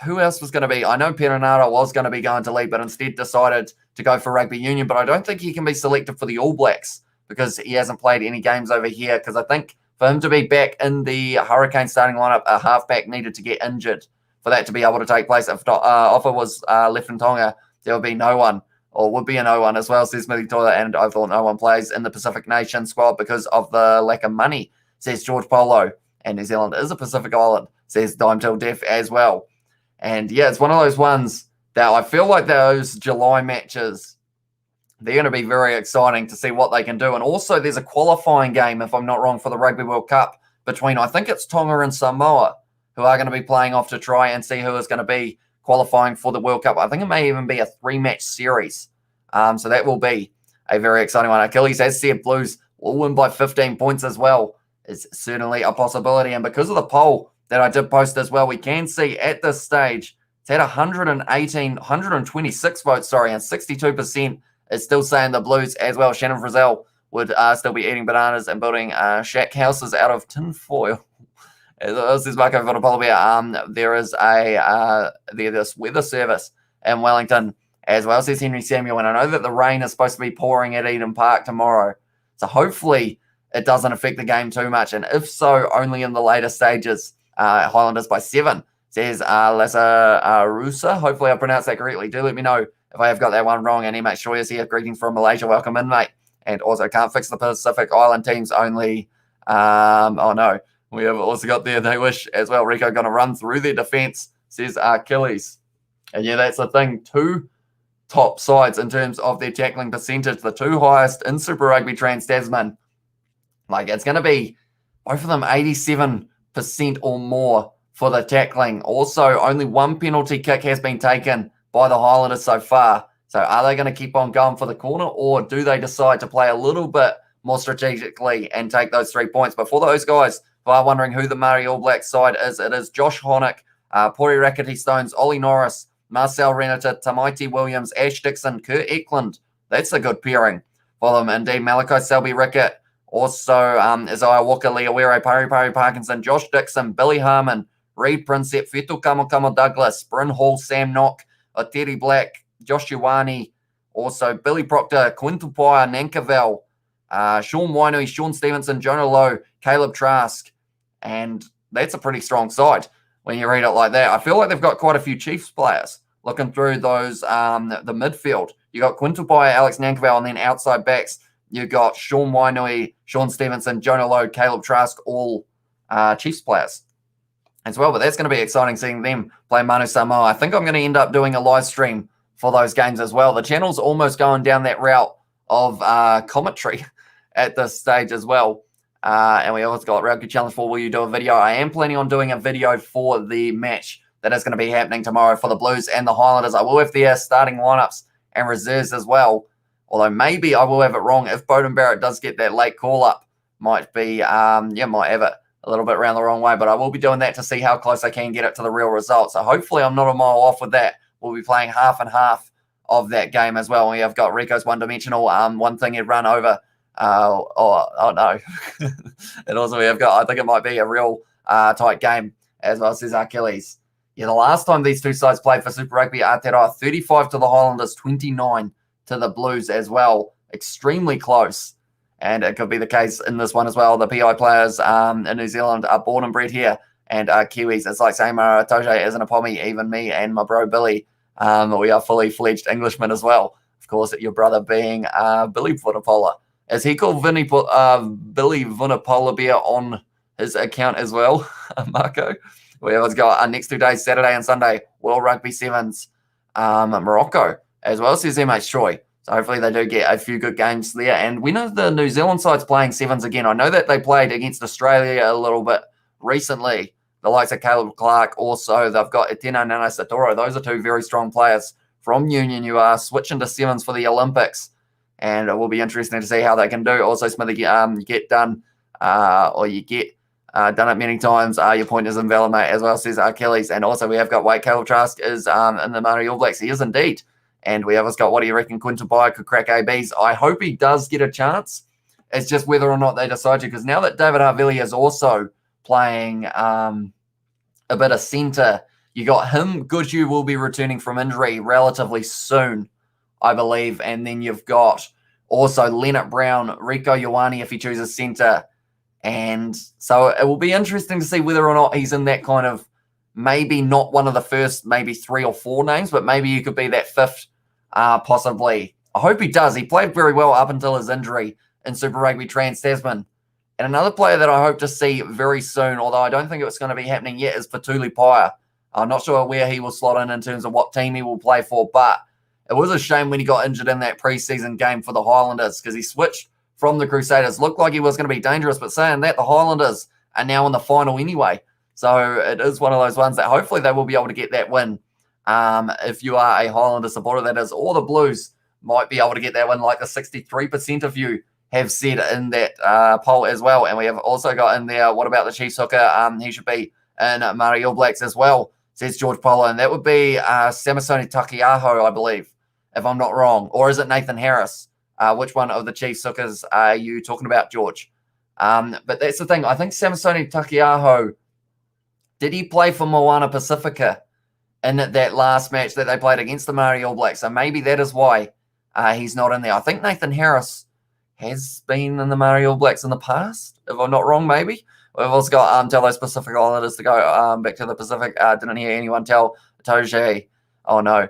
who else was going to be? I know Perenara was going to be going to leave, but instead decided to go for rugby union. But I don't think he can be selected for the All Blacks because he hasn't played any games over here. Because I think for him to be back in the Hurricane starting lineup, a halfback needed to get injured for that to be able to take place. If Offa was left in Tonga, there would be no one, or would be a no one as well, says Smithy Toilet. And I thought no one plays in the Pacific Nation squad because of the lack of money, says George Polo. And New Zealand is a Pacific island, says Dime Till Death as well. And yeah, it's one of those ones that I feel like those July matches, they're going to be very exciting to see what they can do. And also there's a qualifying game, if I'm not wrong, for the Rugby World Cup between, I think it's Tonga and Samoa, who are going to be playing off to try and see who is going to be qualifying for the World Cup. I think it may even be a 3-match series. So that will be a very exciting one. Achilles has said Blues will win by 15 points as well. It's certainly a possibility. And because of the poll that I did post as well, we can see at this stage, it's at 126 votes, and 62% is still saying the Blues as well. Shannon Frizzell would still be eating bananas and building shack houses out of tin foil. This is Marco Vonapolbear. There is this weather service in Wellington as well, says Henry Samuel. And I know that the rain is supposed to be pouring at Eden Park tomorrow. So hopefully it doesn't affect the game too much. And if so, only in the later stages. Highlanders by 7, says Lessa Rusa. Hopefully I pronounced that correctly. Do let me know if I have got that one wrong. And Mate Shoy is here. Greetings from Malaysia. Welcome in, mate. And also can't fix the Pacific Island teams only. Oh no. We have also got there, they wish as well. Rico going to run through their defense, says Achilles. And yeah, that's the thing. 2 top sides in terms of their tackling percentage, the 2 highest in Super Rugby Trans Tasman. Like it's going to be both of them 87% or more for the tackling. Also, only 1 penalty kick has been taken by the Highlanders so far. So are they going to keep on going for the corner, or do they decide to play a little bit more strategically and take those 3 points? But for those guys who are wondering who the Māori All Blacks side is, it is Josh Honick, Pori Rakiti Stones, Ollie Norris, Marcel Renata, Tamaiti Williams, Ash Dixon, Kurt Eklund. That's a good pairing for them. Indeed, Malachi Selby-Rickett, also Isaiah Walker, Leawero, Pari Parkinson, Josh Dixon, Billy Harmon, Reid Prinsep, Fetu Kamokamo Douglas, Bryn Hall, Sam Nock, Oteri Black, Josh Ioane, also Billy Proctor, Quintal Pyer, Nankervel, Sean Wainui, Sean Stevenson, Jonah Lowe, Caleb Trask, and that's a pretty strong side. when you read it like that. I feel like they've got quite a few Chiefs players. Looking through those, the midfield, you got Quintupai, Alex Nankerville, and then outside backs, you got Sean Wainui, Sean Stevenson, Jonah Lowe, Caleb Trask, all Chiefs players as well. But that's going to be exciting seeing them play Manu Samoa. I think I'm going to end up doing a live stream for those games as well. The channel's almost going down that route of commentary at this stage as well. And we also got Rugby Challenge 4, will you do a video? I am planning on doing a video for the match that is going to be happening tomorrow for the Blues and the Highlanders. I will have their starting lineups and reserves as well. Although maybe I will have it wrong. If Beauden Barrett does get that late call-up, might be, might have it a little bit around the wrong way. But I will be doing that to see how close I can get it to the real result. So hopefully I'm not a mile off with that. We'll be playing half and half of that game as well. We have got Rico's one-dimensional. One thing he'd run over. Oh no. And also we have got, I think it might be a real tight game as well, says Achilles. Yeah, the last time these two sides played for Super Rugby, Aotearoa 35 to the Highlanders, 29 to the Blues as well. Extremely close. And it could be the case in this one as well. The PI players in New Zealand are born and bred here, and Kiwis. It's like saying Toje isn't a pommy, even me and my bro Billy. We are fully fledged Englishmen as well. Of course, your brother being Billy Vunipola. Is he called Billy Vunipola Beer on his account as well, Marco? We have got next 2 days, Saturday and Sunday, World Rugby Sevens, Morocco as well, says MH Troy. So hopefully they do get a few good games there. And we know the New Zealand side's playing sevens again. I know that they played against Australia a little bit recently. The likes of Caleb Clark, also they've got Etena Nana Satoro. Those are two very strong players from Union who are switching to sevens for the Olympics. And it will be interesting to see how they can do. Also, Smithy, you get done, or you get done it many times. Your point is invalid, mate, as well, says Achilles. And also we have got Caleb Trask is in the Māori All Blacks. He is indeed. And we have got, what do you reckon, Quinton Bai could crack ABs? I hope he does get a chance. It's just whether or not they decide to, because now that David Havili is also playing a bit of centre, you got him. Goodhue will be returning from injury relatively soon, I believe. And then you've got also Leonard Brown, Rico Ioane if he chooses centre. And so it will be interesting to see whether or not he's in that kind of, maybe not one of the first, maybe 3 or 4 names, but maybe you could be that fifth, possibly. I hope he does. He played very well up until his injury in Super Rugby Trans Tasman. And another player that I hope to see very soon, although I don't think it's going to be happening yet, is Fatuli Paya. I'm not sure where he will slot in terms of what team he will play for, but it was a shame when he got injured in that preseason game for the Highlanders, because he switched from the Crusaders. Looked like he was going to be dangerous, but saying that, the Highlanders are now in the final anyway. So it is one of those ones that hopefully they will be able to get that win. If you are a Highlander supporter, that is, or the Blues might be able to get that win, like the 63% of you have said in that poll as well. And we have also got in there, what about the Chiefs hooker? He should be in Māori All Blacks as well, says George Polo. And that would be Samisoni Takiaho, I believe, if I'm not wrong. Or is it Nathan Harris? Which one of the Chiefs hookers are you talking about, George? But that's the thing. I think Samisoni Takiaho, did he play for Moana Pacifica in that last match that they played against the Māori All Blacks? So maybe that is why he's not in there. I think Nathan Harris has been in the Māori All Blacks in the past, if I'm not wrong, maybe. We've also got tell those Pacific Islanders to go back to the Pacific. Didn't hear anyone tell Toje. Oh, no.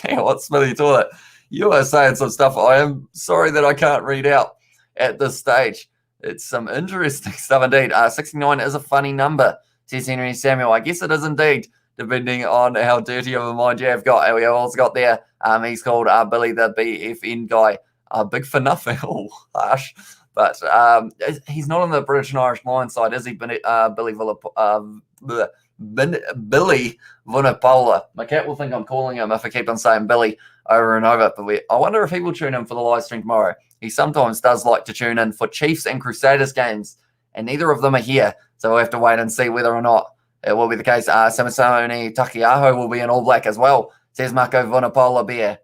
Damn, what Smithy taught it. You are saying some stuff I am sorry that I can't read out at this stage. It's some interesting stuff indeed. 69 is a funny number, says Henry Samuel. I guess it is indeed, depending on how dirty of a mind you have got. And we have also got there, he's called Billy the BFN guy. Big for nothing. Oh, harsh. But he's not on the British and Irish line side, is he? Billy Vunipola. My cat will think I'm calling him if I keep on saying Billy over and over. But I wonder if he will tune in for the live stream tomorrow. He sometimes does like to tune in for Chiefs and Crusaders games, and neither of them are here. So we'll have to wait and see whether or not it will be the case. Samisoni Takiaho will be an All Black as well, says Marco Vunipola Bear.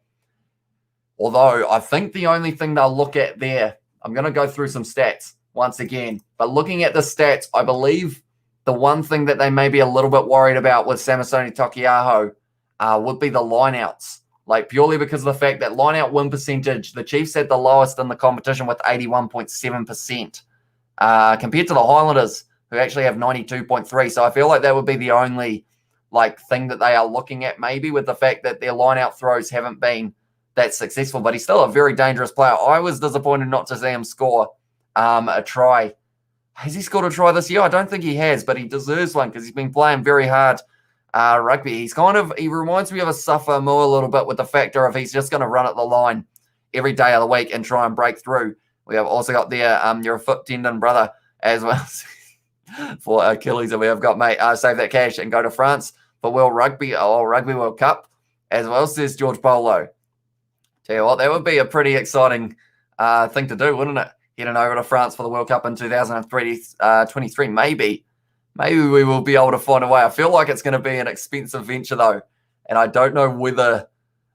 Although I think the only thing they'll look at there, I'm going to go through some stats once again. But looking at the stats, I believe the one thing that they may be a little bit worried about with Samisoni Takiaho would be the lineouts. Like, purely because of the fact that lineout win percentage, the Chiefs had the lowest in the competition with 81.7%. Compared to the Highlanders, who actually have 92.3. So I feel like that would be the only thing that they are looking at, maybe, with the fact that their line-out throws haven't been that successful. But he's still a very dangerous player. I was disappointed not to see him score a try. Has he scored a try this year? I don't think he has, but he deserves one because he's been playing very hard rugby. He reminds me of a Safa Moore a little bit, with the factor of he's just going to run at the line every day of the week and try and break through. We have also got there your foot tendon brother as well for Achilles, and we have got, mate, save that cash and go to France for Rugby World Cup as well, says George Polo. Tell you what, that would be a pretty exciting thing to do, wouldn't it? Heading over to France for the World Cup in 2023. Maybe we will be able to find a way. I feel like it's going to be an expensive venture, though, and I don't know whether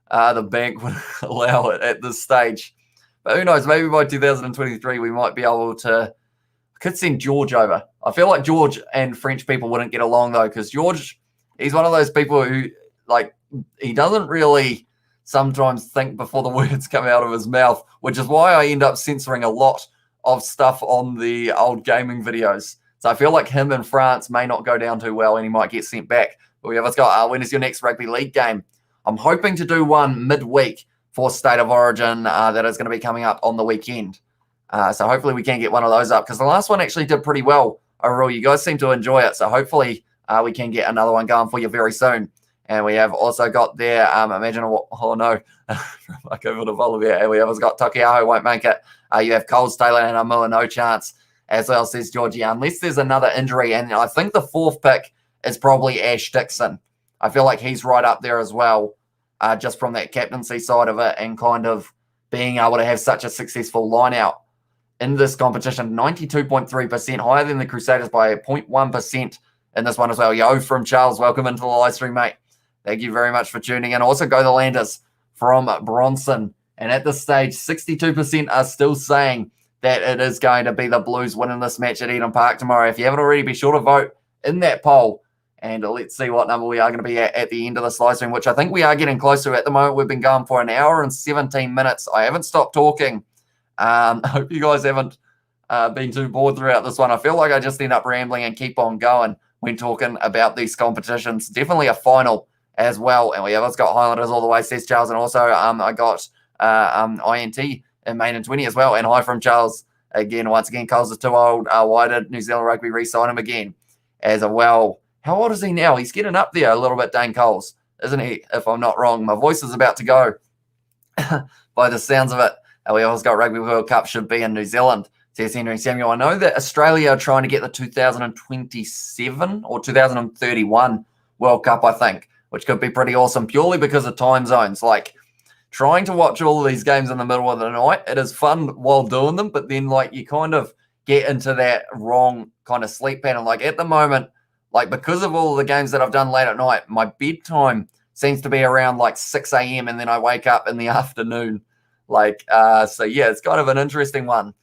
the bank would allow it at this stage. But who knows? Maybe by 2023 we might be able to. I could send George over. I feel like George and French people wouldn't get along, though, because George, he's one of those people who, he doesn't really sometimes think before the words come out of his mouth, which is why I end up censoring a lot of stuff on the old gaming videos. So I feel like him in France may not go down too well, and he might get sent back. But let's go. When is your next rugby league game? I'm hoping to do one midweek for State of Origin that is going to be coming up on the weekend. So hopefully we can get one of those up, because the last one actually did pretty well overall. You guys seem to enjoy it. So hopefully we can get another one going for you very soon. And we have also got there, imagine, oh no, I go for the Volunteer. And we have got Takiaho won't make it. You have Coles, Taylor, and Amua, no chance, as well, says Georgie, unless there's another injury. And I think the fourth pick is probably Ash Dixon. I feel like he's right up there as well, just from that captaincy side of it and kind of being able to have such a successful line out in this competition. 92.3%, higher than the Crusaders by 0.1% in this one as well. Yo from Charles, welcome into the live stream, mate. Thank you very much for tuning in. Also, go the Landers from Bronson. And at this stage, 62% are still saying that it is going to be the Blues winning this match at Eden Park tomorrow. If you haven't already, be sure to vote in that poll. And let's see what number we are going to be at the end of this live stream, which I think we are getting close to. At the moment, we've been going for an hour and 17 minutes. I haven't stopped talking. I hope you guys haven't been too bored throughout this one. I feel like I just end up rambling and keep on going when talking about these competitions. Definitely a final as well. And we have got Highlanders all the way, says Charles. And also I got INT in main and 20 as well. And hi from Charles again. Once again, Coles is too old. Why did New Zealand Rugby re-sign him again as well? How old is he now? He's getting up there a little bit, Dane Coles, isn't he? If I'm not wrong. My voice is about to go by the sounds of it. We also got Rugby World Cup should be in New Zealand, says Henry Samuel. I know that Australia are trying to get the 2027 or 2031 World Cup, I think, which could be pretty awesome purely because of time zones. Like, trying to watch all of these games in the middle of the night, it is fun while doing them, but then, you kind of get into that wrong kind of sleep pattern. Like, at the moment, because of all of the games that I've done late at night, my bedtime seems to be around 6 a.m. and then I wake up in the afternoon. So yeah, it's kind of an interesting one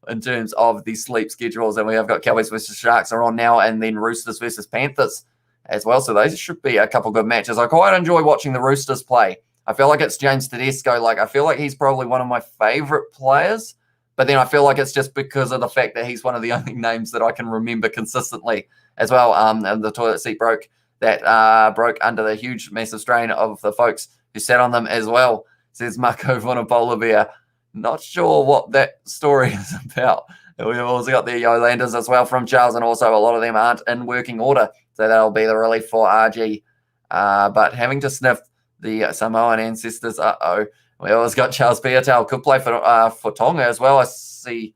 in terms of the sleep schedules. And we have got Cowboys versus Sharks are on now, and then Roosters versus Panthers as well. So those should be a couple good matches. I quite enjoy watching the Roosters play. I feel like it's James Tedesco. I feel like he's probably one of my favorite players, but then I feel like it's just because of the fact that he's one of the only names that I can remember consistently as well. And the toilet seat broke under the huge, massive strain of the folks who sat on them as well, says Marco Vonapola. Not sure what that story is about. And we've also got the Highlanders as well from Charles, and also a lot of them aren't in working order. So that'll be the relief for RG. But having to sniff the Samoan ancestors, we always got Charles Piatel, could play for Tonga as well. I see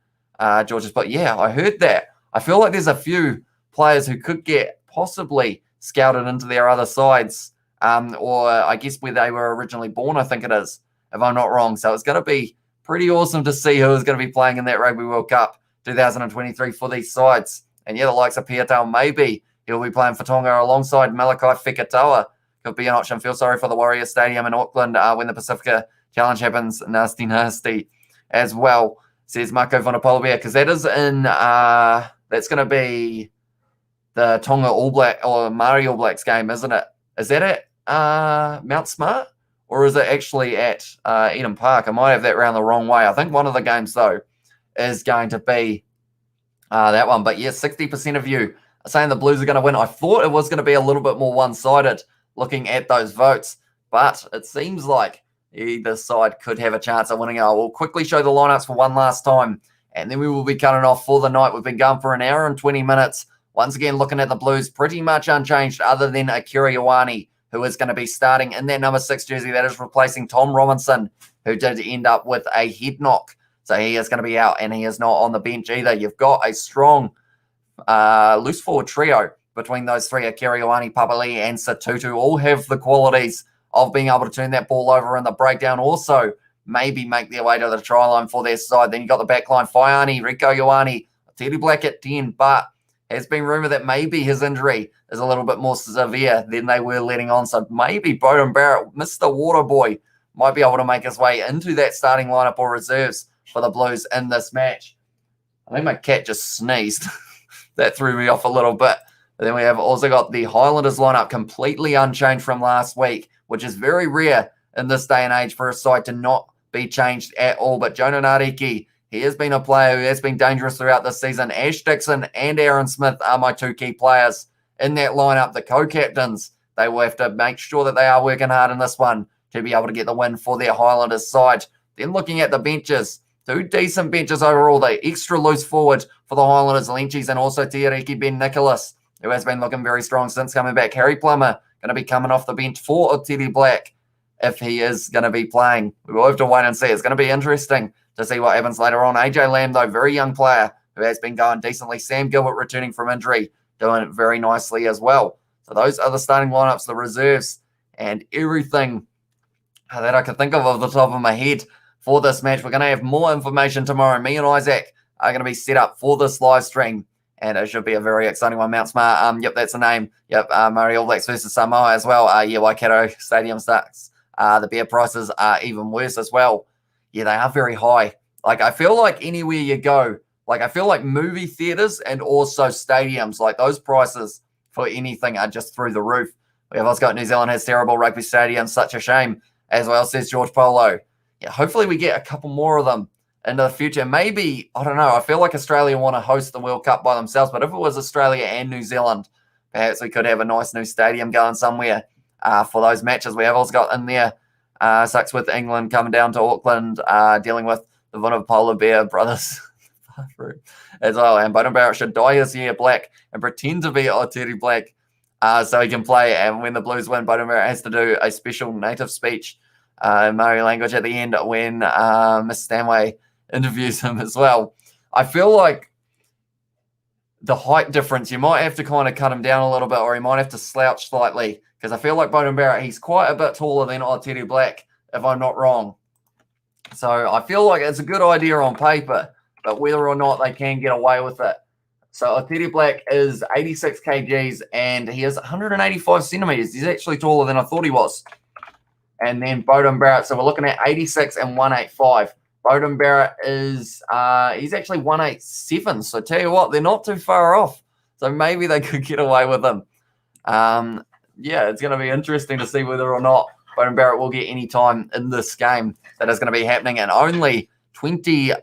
George's, but yeah, I heard that. I feel like there's a few players who could get possibly scouted into their other sides, or I guess where they were originally born, I think it is, if I'm not wrong. So it's going to be pretty awesome to see who is going to be playing in that Rugby World Cup 2023 for these sides. And yeah, the likes of Piatel, maybe he'll be playing for Tonga alongside Malachi Fekitoa. Could be an option. Feel sorry for the Warrior Stadium in Auckland when the Pacifica Challenge happens. Nasty as well, says Marco Vonapolabia, because that is in, that's going to be the Tonga All Black or Māori All Blacks game, isn't it? Is that at Mount Smart, or is it actually at Eden Park? I might have that round the wrong way. I think one of the games, though, is going to be that one. But yeah, 60% of you are saying the Blues are going to win. I thought it was going to be a little bit more one-sided looking at those votes, but it seems like either side could have a chance of winning. I will quickly show the lineups for one last time, and then we will be cutting off for the night. We've been going for an hour and 20 minutes. Once again, looking at the Blues, pretty much unchanged other than Akira Ioane, who is going to be starting in that number 6 jersey. That is replacing Tom Robinson, who did end up with a head knock. So he is going to be out, and he is not on the bench either. You've got a strong loose forward trio between those three. Akira Ioane, Papali, and Satutu all have the qualities of being able to turn that ball over in the breakdown. Also, maybe make their way to the try line for their side. Then you've got the back line, Faiani, Rico Ioane, Teddy Black at 10, but has been rumored that maybe his injury is a little bit more severe than they were letting on. So maybe Beauden Barrett, Mr. Waterboy, might be able to make his way into that starting lineup or reserves for the Blues in this match. I think my cat just sneezed. That threw me off a little bit. But then we have also got the Highlanders lineup completely unchanged from last week, which is very rare in this day and age for a side to not be changed at all. But Jonah Nariki, he has been a player who has been dangerous throughout this season. Ash Dixon and Aaron Smith are my two key players in that lineup. The co-captains, they will have to make sure that they are working hard in this one to be able to get the win for their Highlanders side. Then looking at the benches, two decent benches overall. The extra loose forward for the Highlanders, Lenchis, and also Tiariki Ben Nicholas, who has been looking very strong since coming back. Harry Plummer going to be coming off the bench for Teddy Black if he is going to be playing. We will have to wait and see. It's going to be interesting to see what happens later on. AJ Lamb, though, very young player who has been going decently. Sam Gilbert returning from injury, doing it very nicely as well. So those are the starting lineups, the reserves, and everything that I can think of off the top of my head for this match. We're going to have more information tomorrow. Me and Isaac are going to be set up for this live stream, and it should be a very exciting one. Mount Smart, yep, that's the name. Yep, Murray All Blacks versus Samoa as well. Yeah, Waikato Stadium starts. The beer prices are even worse as well. Yeah, they are very high. Like, I feel like anywhere you go, like, I feel like movie theaters and also stadiums, like, those prices for anything are just through the roof. We have also got New Zealand has terrible rugby stadiums, such a shame, as well, says George Polo. Yeah, hopefully we get a couple more of them into the future. Maybe, I don't know, I feel like Australia want to host the World Cup by themselves, but if it was Australia and New Zealand, perhaps we could have a nice new stadium going somewhere for those matches. We have also got in there, sucks with England coming down to Auckland, dealing with the Polar Bear brothers as well. And Beauden Barrett should dye his hair black and pretend to be Teddy Black so he can play. And when the Blues win, Beauden Barrett has to do a special native speech in Maori language at the end when Miss Stanway interviews him as well. I feel like the height difference, you might have to kind of cut him down a little bit, or he might have to slouch slightly, because I feel like Beauden Barrett, he's quite a bit taller than Teddy Black, if I'm not wrong. So I feel like it's a good idea on paper, but whether or not they can get away with it. So Teddy Black is 86 kgs, and he is 185 centimeters. He's actually taller than I thought he was. And then Beauden Barrett, so we're looking at 86 and 185. Beauden Barrett is, he's actually 187. So tell you what, they're not too far off. So maybe they could get away with him. Yeah, it's going to be interesting to see whether or not Beauden Barrett will get any time in this game that is going to be happening in only 22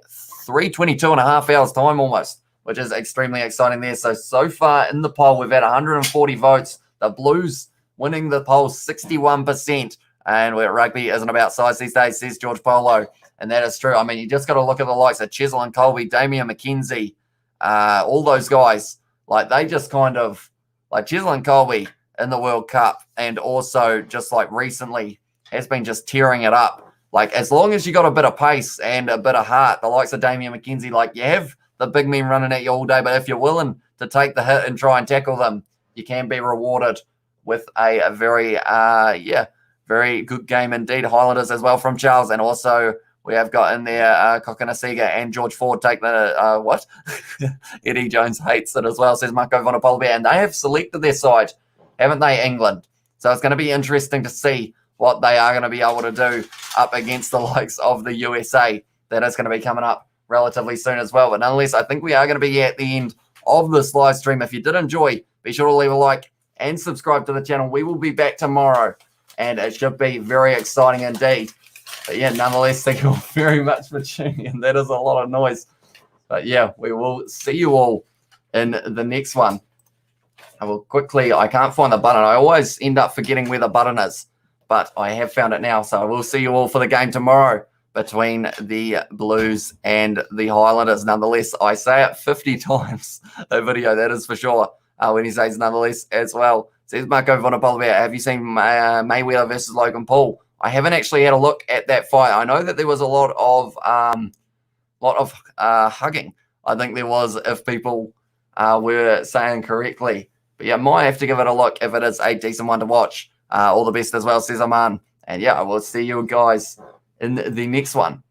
and a half hours time almost, which is extremely exciting there. So far in the poll, we've had 140 votes. The Blues winning the poll 61%. And where rugby isn't about size these days, says George Polo. And that is true. I mean, you just got to look at the likes of Chesil and Colby, Damian McKenzie, all those guys. Like, they just kind of, like Chesil and Colby in the World Cup, and also just like recently has been just tearing it up. Like, as long as you got a bit of pace and a bit of heart, the likes of Damian McKenzie, like, you have the big men running at you all day, but if you're willing to take the hit and try and tackle them, you can be rewarded with a very, very good game indeed. Highlanders as well from Charles, and also we have got in there Kokonasiga and George Ford take the, what? Eddie Jones hates it as well, says Marco Vonapolbe, and they have selected their side, haven't they, England? So it's going to be interesting to see what they are going to be able to do up against the likes of the USA. That is going to be coming up relatively soon as well. But nonetheless, I think we are going to be at the end of this live stream. If you did enjoy, be sure to leave a like and subscribe to the channel. We will be back tomorrow, and it should be very exciting indeed. But yeah, nonetheless, thank you all very much for tuning in. That is a lot of noise. But yeah, we will see you all in the next one. I will quickly, I can't find the button. I always end up forgetting where the button is, but I have found it now. So I will see you all for the game tomorrow between the Blues and the Highlanders. Nonetheless, I say it 50 times a video, that is for sure, when he says nonetheless as well. Says Marco Vonapolvia, have you seen Mayweather versus Logan Paul? I haven't actually had a look at that fight. I know that there was a lot of hugging. I think there was, if people were saying correctly. But yeah, might have to give it a look if it is a decent one to watch. All the best as well, says Aman. And yeah, I will see you guys in the next one.